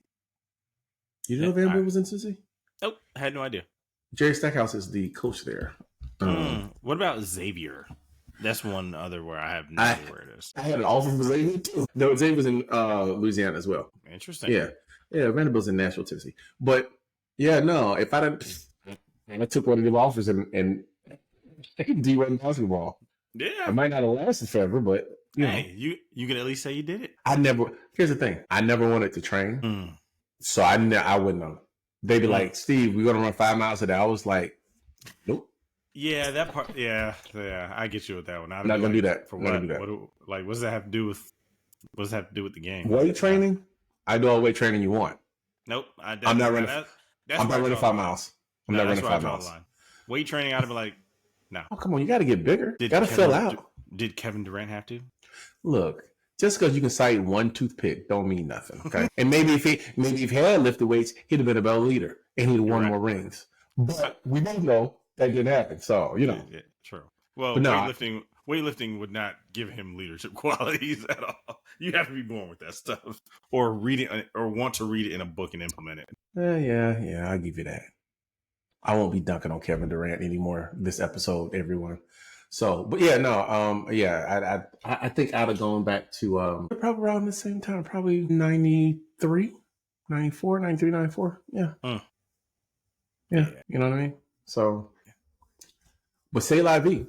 You didn't know Vanderbilt was in Tennessee? Nope, I had no idea. Jerry Stackhouse is the coach there. What about Xavier? That's one other where I have no idea where it is. I had an offer from Xavier too. No, Xavier was in Louisiana as well. Interesting. Yeah, Vanderbilt's in Nashville, Tennessee. But if I took one of the offers and D1 basketball, I might not have lasted forever, but you can at least say you did it. Here's the thing: I never wanted to train, so I wouldn't know. They'd be like, Steve, we're gonna run 5 miles today. I was like, nope. Yeah, that part. Yeah, I get you with that one. I'm not gonna do that. For what? What does that have to do with? What does that have to do with the game? Weight training? I do all weight training you want. Nope. I'm not running. I'm not running 5 miles. I'm not running 5 miles. Weight training, I'd be like, no. Oh, come on, you got to get bigger. You got to fill out. Did Kevin Durant have to? Look, just because you can cite one toothpick don't mean nothing. Okay, and maybe if he had lifted weights, he'd have been a better leader and he'd have won more rings. But we both know that didn't happen. So Yeah, true. Well, weightlifting would not give him leadership qualities at all. You have to be born with that stuff, or read it, or want to read it in a book and implement it. Yeah, I'll give you that. I won't be dunking on Kevin Durant anymore this episode, everyone. So, but I think I'd have gone back to probably around the same time, probably 93, 94, 93, 94. Yeah. Yeah, you know what I mean? So, but say la vie.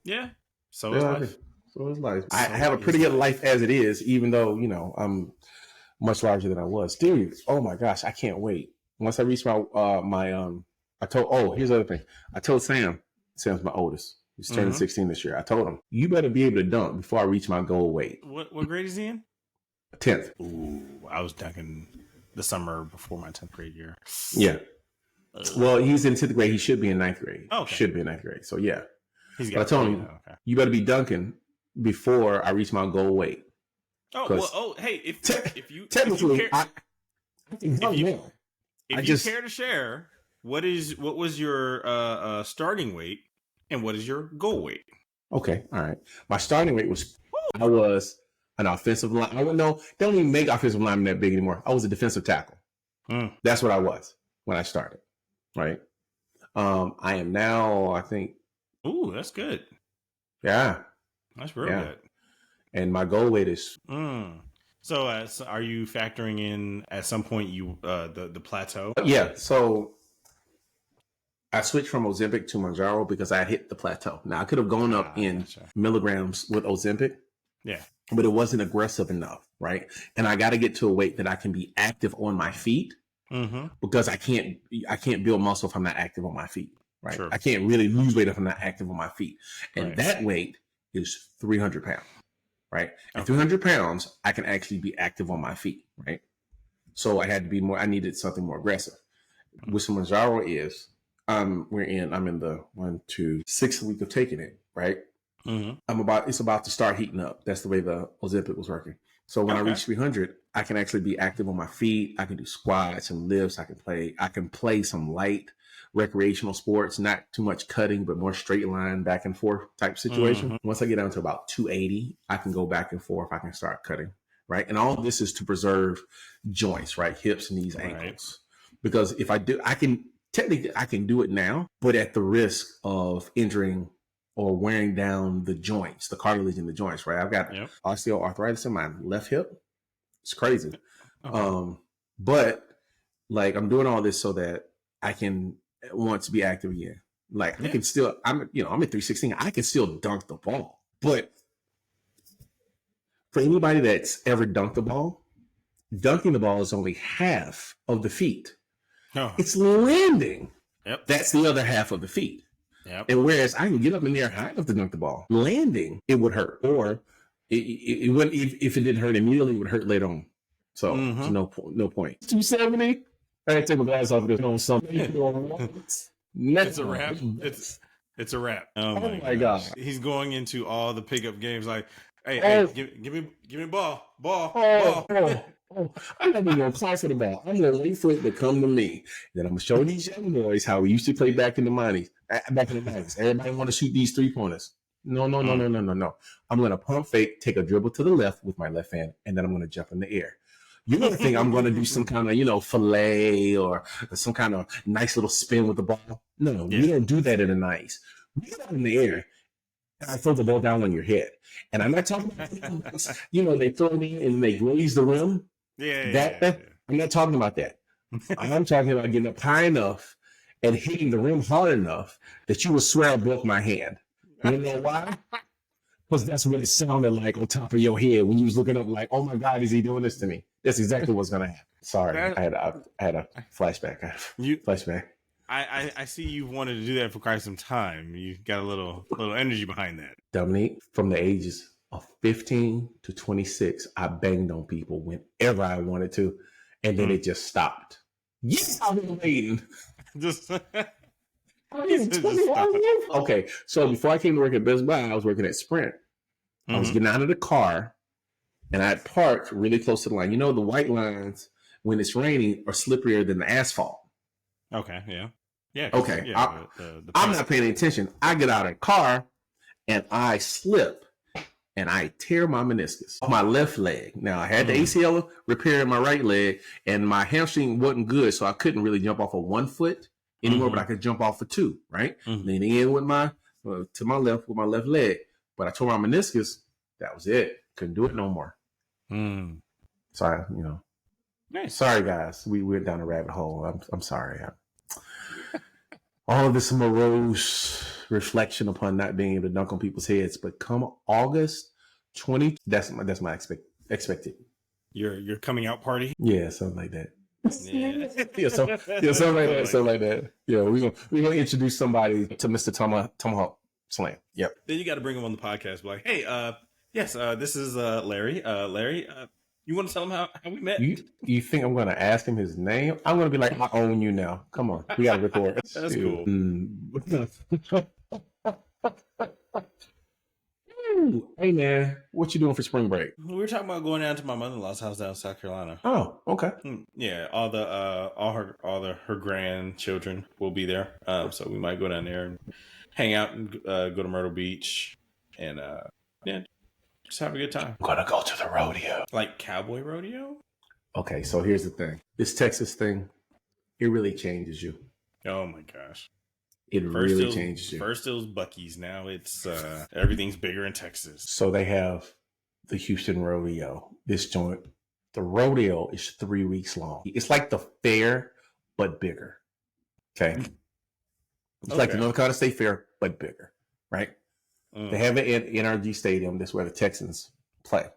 Yeah. So is life. So is life. I have a pretty good life as it is, even though, I'm much larger than I was. Dude, oh my gosh, I can't wait. Once I reach here's the other thing. I told Sam's my oldest. He's turning 16 this year. I told him, you better be able to dunk before I reach my goal weight. What grade is he in? 10th. Ooh, I was dunking the summer before my 10th grade year. Yeah. Well, he's in 10th grade. He should be in 9th grade. Okay. Should be in 9th grade. So, yeah. But I told him, you better be dunking before I reach my goal weight. Hey, if you care to share, what was your starting weight and what is your goal weight? Okay, all right. My starting weight was I was an offensive line. I don't know. They don't even make offensive linemen that big anymore. I was a defensive tackle. That's what I was when I started. Right. I am now, I think. Ooh, that's good. Yeah. That's real good. And my goal weight is. So, are you factoring in at some point the plateau? Yeah. So I switched from Ozempic to Mounjaro because I hit the plateau. Now I could have gone up in milligrams with Ozempic. Yeah. But it wasn't aggressive enough, right? And I got to get to a weight that I can be active on my feet because I can't build muscle if I'm not active on my feet, right? Sure. I can't really lose weight if I'm not active on my feet. And that weight is 300 pounds, right? At 300 pounds, I can actually be active on my feet, right? So I had to be more, I needed something more aggressive. With some Mounjaro I'm in the 6th week of taking it, right? It's about to start heating up. That's the way the Ozempic was working. So when I reach 300, I can actually be active on my feet. I can do squats and lifts. I can play some light recreational sports, not too much cutting, but more straight line back and forth type situation. Once I get down to about 280, I can go back and forth. I can start cutting, right? And all of this is to preserve joints, right? Hips, knees, ankles. Because if I do, I can do it now, but at the risk of injuring or wearing down the joints, the cartilage in the joints, right? I've got osteoarthritis in my left hip. It's crazy. But like I'm doing all this so that I can want to be active again. Like I can still, I'm at 316. I can still dunk the ball. But for anybody that's ever dunked the ball, dunking the ball is only half of the feat. It's landing. That's the other half of the feat. And whereas I can get up in the air high enough to dunk the ball, landing, it would hurt. Or it wouldn't, if it didn't hurt immediately, it would hurt later on. So no point. 270. I had to take my glasses off because on something. It's a wrap. It's a wrap. Oh my God. He's going into all the pickup games like, hey, give me ball. I'm not even gonna apply for the ball. I'm gonna wait for it to come to me. Then I'm gonna show these young boys how we used to play back in the 90s. Everybody want to shoot these 3-pointers. No. I'm gonna pump fake, take a dribble to the left with my left hand, and then I'm gonna jump in the air. You don't think I'm gonna do some kind of fillet or some kind of nice little spin with the ball? No, you don't do that in the 90s. We get out in the air. I throw the ball down on your head. And I'm not talking about, they throw it in and they graze the rim. I'm not talking about that. I'm talking about getting up high enough and hitting the rim hard enough that you would swear I broke my hand. You know why? Because that's what it sounded like on top of your head when you was looking up like, oh my God, is he doing this to me? That's exactly what's going to happen. Sorry, I had a flashback. Flashback. I see you've wanted to do that for quite some time. You got a little energy behind that. Dominique, from the ages of 15 to 26, I banged on people whenever I wanted to, and then it just stopped. Yes, I've been waiting. Okay, so before I came to work at Best Buy, I was working at Sprint. I was getting out of the car, and I had parked really close to the line. The white lines, when it's raining, are slipperier than the asphalt. Okay, yeah. Okay, yeah, I'm not paying any attention. I get out of the car, and I slip, and I tear my meniscus on my left leg. Now, I had the ACL repair in my right leg, and my hamstring wasn't good, so I couldn't really jump off of 1 foot anymore, but I could jump off of 2, right? Leaning in with to my left with my left leg. But I tore my meniscus. That was it. Couldn't do it no more. Sorry, Nice. Sorry, guys. We went down a rabbit hole. I'm sorry. All of this morose reflection upon not being able to dunk on people's heads. But come August 20, that's my expected. Your coming out party? Yeah, something like that. Something like that. Yeah, we're gonna introduce somebody to Mr. Tomahawk Slam. Yep. Then you got to bring him on the podcast. Be like, hey, yes, this is Larry. Larry, you want to tell him how we met? You think I'm going to ask him his name? I'm going to be like, I own you now. Come on, we got to record. That's cool. Hey man, what you doing for spring break? We were talking about going down to my mother-in-law's house down in South Carolina. Oh, okay. Yeah, all her grandchildren will be there. So we might go down there and hang out and go to Myrtle Beach and just have a good time. I'm gonna go to the rodeo. Like cowboy rodeo? Okay, so here's the thing. This Texas thing, it really changes you. Oh my gosh. It really changes you. First it was Buc-ee's. Now it's everything's bigger in Texas. So they have the Houston Rodeo. This joint, the rodeo is 3 weeks long. It's like the fair, but bigger. Okay. It's like the North Carolina State Fair, but bigger, right? They have it in NRG Stadium. That's where the Texans play.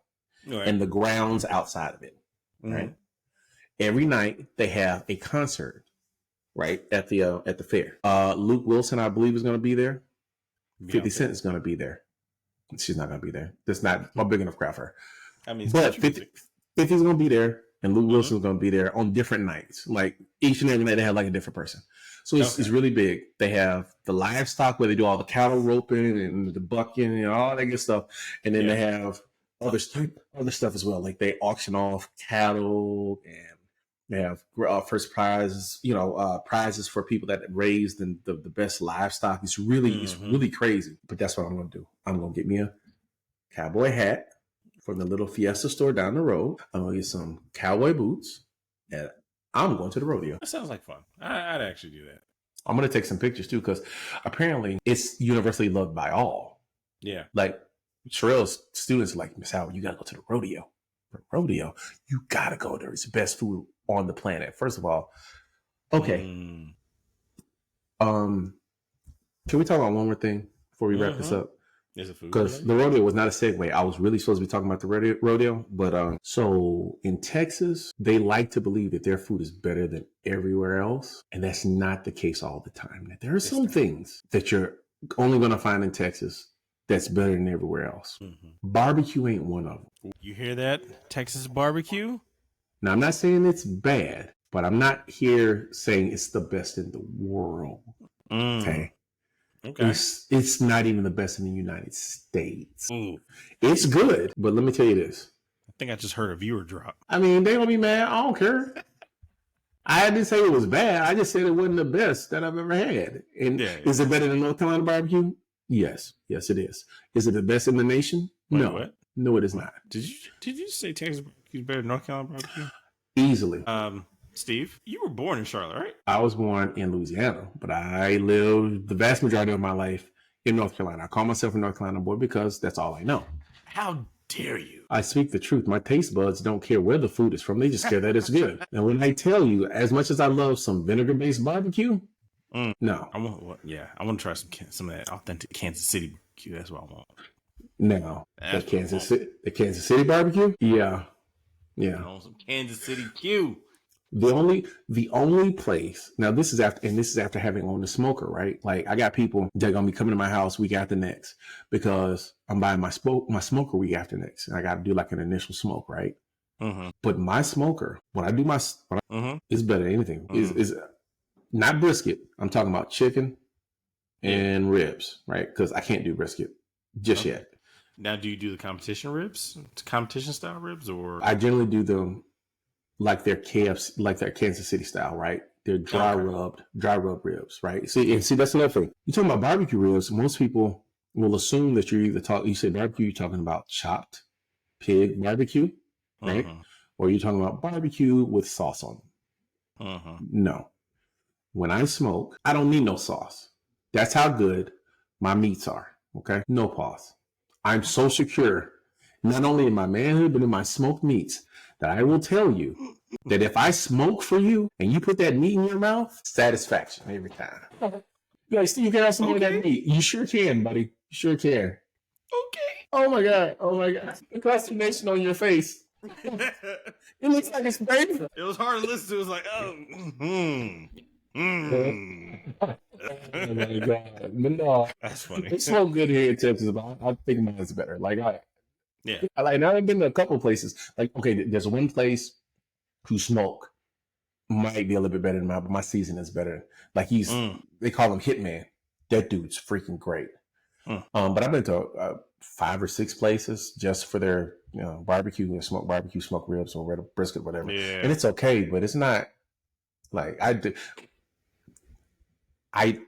Right. And the grounds outside of it, right? Every night they have a concert, right, at the fair. Luke Wilson, I believe, is going to be there. 50 Cent is going to be there. She's not going to be there. That's not a big enough crowd for her. I mean, but 50's going to be there, and Luke Wilson's going to be there on different nights. Like each and every night, they have like a different person. So it's really big. They have the livestock where they do all the cattle roping and the bucking and all that good stuff, and then they have other stuff as well. Like they auction off cattle, and they have first prizes. Prizes for people that raised the best livestock. It's really crazy. But that's what I'm going to do. I'm going to get me a cowboy hat from the little Fiesta store down the road. I'm going to get some cowboy boots, and I'm going to the rodeo. That sounds like fun. I'd actually do that. I'm going to take some pictures too, because apparently it's universally loved by all. Yeah. Like Sherelle's students are like, Miss Howard, you got to go to the rodeo. The rodeo, you got to go there. It's the best food on the planet. First of all, okay. Can we talk about one more thing before we wrap this up? Is it food? Because the rodeo was not a segue. I was really supposed to be talking about the rodeo, but so in Texas, they like to believe that their food is better than everywhere else, and that's not the case all the time. There are some things that you're only going to find in Texas that's better than everywhere else. Barbecue ain't one of them. You hear that, Texas barbecue? Now, I'm not saying it's bad, but I'm not here saying it's the best in the world. Okay. It's not even the best in the United States. It's good, but let me tell you this. I think I just heard a viewer drop. I mean, they gonna be mad. I don't care. I didn't say it was bad. I just said it wasn't the best that I've ever had. And is it better than North Carolina barbecue? Yes. Yes, it is. Is it the best in the nation? Wait, no. What? No, it is not. Did you say Texas barbecue is better than North Carolina barbecue? Easily. Steve, you were born in Charlotte, right? I was born in Louisiana, but I lived the vast majority of my life in North Carolina. I call myself a North Carolina boy because that's all I know. How dare you? I speak the truth. My taste buds don't care where the food is from. They just care that it's good. And when I tell you, as much as I love some vinegar-based barbecue, no. I want to try some of that authentic Kansas City barbecue. That's what I want. No. The Kansas City barbecue? Yeah. Yeah. I want some Kansas City Q. The only place, now this is after having on the smoker, right? Like I got people that are gonna be coming to my house week after next because I'm buying my smoker week after next, and I got to do like an initial smoke, right? But my smoker, when I do it's better than anything. Is not brisket. I'm talking about chicken and ribs, right? Because I can't do brisket just yet. Now, do you do the competition ribs, competition style ribs, or I generally do them like their KFC, like their Kansas City style, right? They're dry rub ribs, right? See, that's another thing. You're talking about barbecue ribs. Most people will assume that you say barbecue, you're talking about chopped pig barbecue, right? Or you're talking about barbecue with sauce on them. No. When I smoke, I don't need no sauce. That's how good my meats are, okay? No pause. I'm so secure, not only in my manhood, but in my smoked meats, that I will tell you that if I smoke for you and you put that meat in your mouth, satisfaction every time. Like, Steve, you can have some of that meat. You sure can, buddy. You sure can. Okay. Oh my God. The consternation on your face. It looks like it's painful. It was hard to listen to. It was like, Oh my God. But no. That's funny. It's so good here in Texas, but I think mine's better. I've been to a couple of places. Like, okay, there's one place who smoke might be a little bit better than mine, but my season is better. Like they call him Hitman. That dude's freaking great. But I've been to 5 or 6 places just for their barbecue and smoke ribs or brisket, whatever. Yeah. And it's okay, but it's not like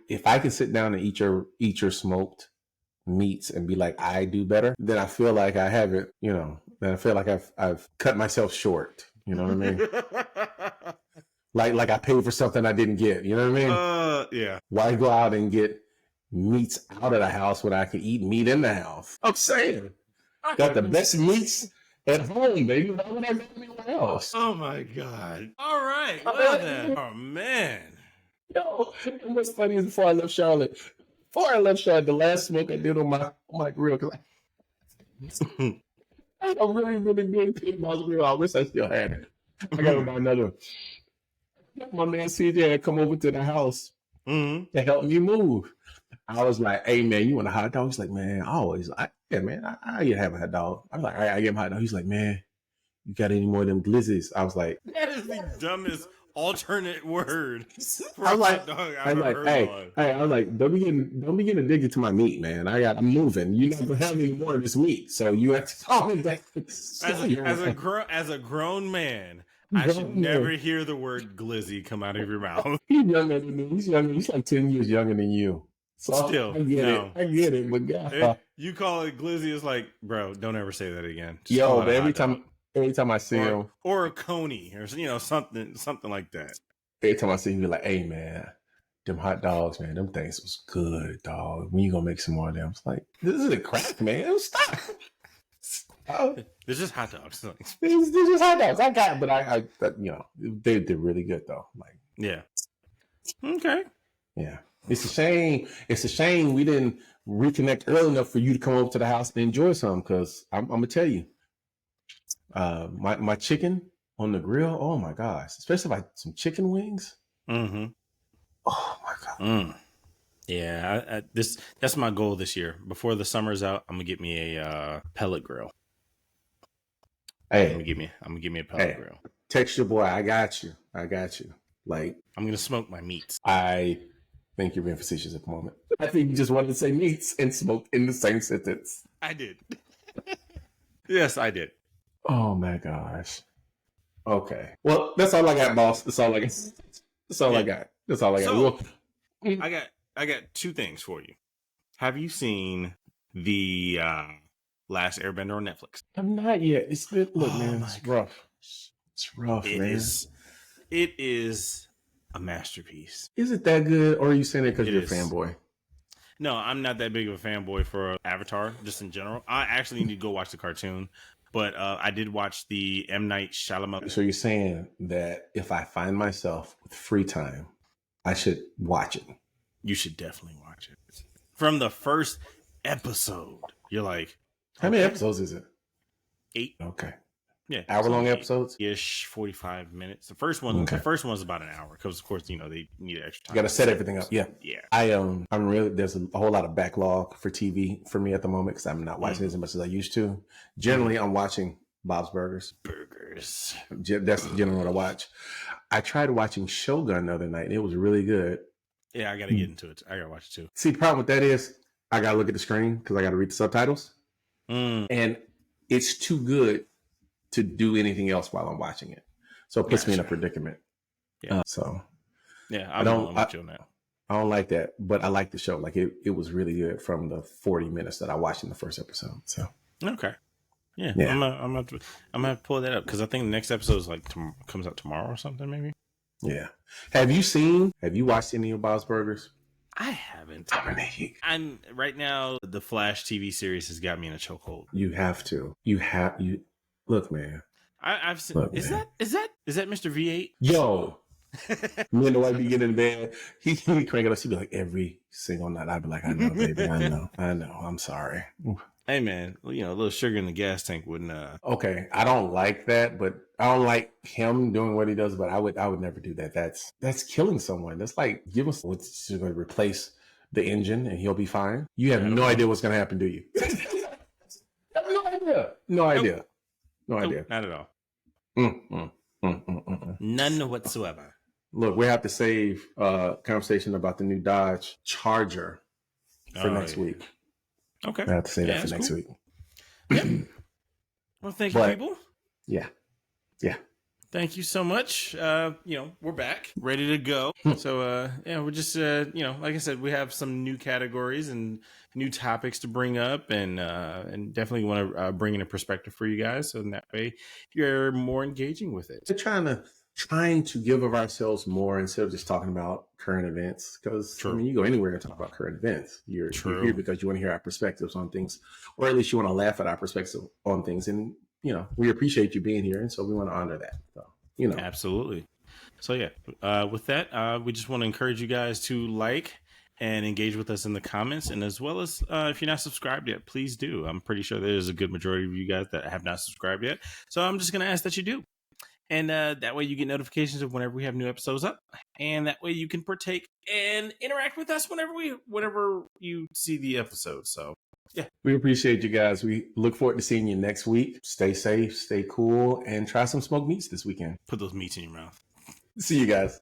if I can sit down and eat your smoked meats and be like, I do better, then I feel like I haven't, then I feel like I've cut myself short. You know what I mean? Like I paid for something I didn't get. You know what I mean? Yeah. Why go out and get meats out of the house when I can eat meat in the house? I'm saying, got the best meats at home, baby. Why would I go anywhere else? Oh my God! All right, well then. Oh man. Yo, what's funny is before I left Charlotte, the last smoke I did on my grill, because I had a really, really good Pickleball grill. I wish I still had it. I got to buy another one. My man CJ had come over to the house to help me move. I was like, "Hey man, you want a hot dog?" He's like, "Man, yeah man, I have a hot dog." I was like, "All right, I get him a hot dog." He's like, "Man, you got any more of them glizzies?" I was like, "That is the dumbest alternate word for I was like, hot dog I've ever heard of. Hey, I was like, don't be getting addicted to my meat, man. I'm moving. You're not gonna have any more of this meat, so you have to call me back. As a grown man, I should never hear the word glizzy come out of your mouth. He's younger than me. He's younger. He's like 10 years younger than you. So still, I get it. But God, you call it glizzy, it's like, bro, don't ever say that again. Just but every time I see him, or a coney, or something like that. Every time I see him, be like, "Hey man, them hot dogs, man, them things was good, dog. When you gonna make some more of them?" It's like, this is a crack, man. Stop. They're just hot dogs. They're just hot dogs. I they're really good though. Like, yeah. Okay. Yeah. It's a shame we didn't reconnect early enough for you to come over to the house and enjoy some. Because I'm gonna tell you, my chicken on the grill. Oh my gosh! Especially like some chicken wings. Mm-hmm. Oh my God. Yeah, that's my goal this year. Before the summer's out, I'm gonna get me a pellet grill. Hey, I'm gonna give me a pellet grill. Text your boy. I got you. Like, I'm gonna smoke my meats. I think you're being facetious at the moment. I think you just wanted to say meats and smoke in the same sentence. I did. Yes, I did. Oh my gosh. Okay. Well, that's all I got, boss. That's all I got. I got. So, I got two things for you. Have you seen the Last Airbender on Netflix? I'm not yet. Man, it's rough. It's rough, man. It is a masterpiece. Is it that good, or are you saying it because you're a fanboy? No, I'm not that big of a fanboy for Avatar, just in general. I actually need to go watch the cartoon, but I did watch the M. Night Shyamalan. So you're saying that if I find myself with free time, I should watch it? You should definitely watch it. From the first episode, you're like, how many episodes is it? 8. Okay. Yeah. Hour-long episodes? Ish, 45 minutes. The first one was about an hour because, of course, they need extra time. You got to set everything up. Yeah. Yeah. I'm really, there's a whole lot of backlog for TV for me at the moment because I'm not watching as much as I used to. Generally, I'm watching Bob's Burgers. That's generally what I watch. I tried watching Shogun the other night and it was really good. Yeah, I got to get into it. I got to watch it too. See, the problem with that is I got to look at the screen because I got to read the subtitles. And it's too good to do anything else while I'm watching it. So it puts me in a predicament. Yeah. I don't like that, but I like the show. Like it was really good from the 40 minutes that I watched in the first episode. So okay. Yeah. I'm gonna pull that up because I think the next episode is comes out tomorrow or something, maybe. Yeah. Have you watched any of Bob's Burgers? I haven't. I'm right now. The Flash TV series has got me in a chokehold. You have to. Look, man. I've seen. Is that Mr. V8? Yo. Me and the wife be getting in bed. He crank it up. She'd be like every single night. I'd be like, I know, baby. I know. I'm sorry. Hey, man. A little sugar in the gas tank wouldn't. Okay, I don't like that, but I don't like him doing what he does. But I would never do that. That's killing someone. That's like give us what's going to replace the engine and he'll be fine. You have no idea what's going to happen, do you? No idea. Not at all. None whatsoever. Look, we have to save conversation about the new Dodge Charger for next week. Okay. I have to say that for next week. Yeah. Well, thank you, people. Yeah. Thank you so much. We're back, ready to go. So, we're just, like I said, we have some new categories and new topics to bring up, and definitely want to bring in a perspective for you guys, so in that way you're more engaging with it. We're trying to give of ourselves more instead of just talking about current events. Because you go anywhere to talk about current events. You're here because you want to hear our perspectives on things, or at least you want to laugh at our perspective on things. And we appreciate you being here, and so we want to honor that. So, absolutely. So with that, we just want to encourage you guys to like and engage with us in the comments, and as well as if you're not subscribed yet, please do. I'm pretty sure there's a good majority of you guys that have not subscribed yet, so I'm just going to ask that you do. And that way you get notifications of whenever we have new episodes up, and that way you can partake and interact with us whenever you see the episode. So yeah, we appreciate you guys. We look forward to seeing you next week. Stay safe, stay cool, and try some smoked meats this weekend. Put those meats in your mouth. See you guys.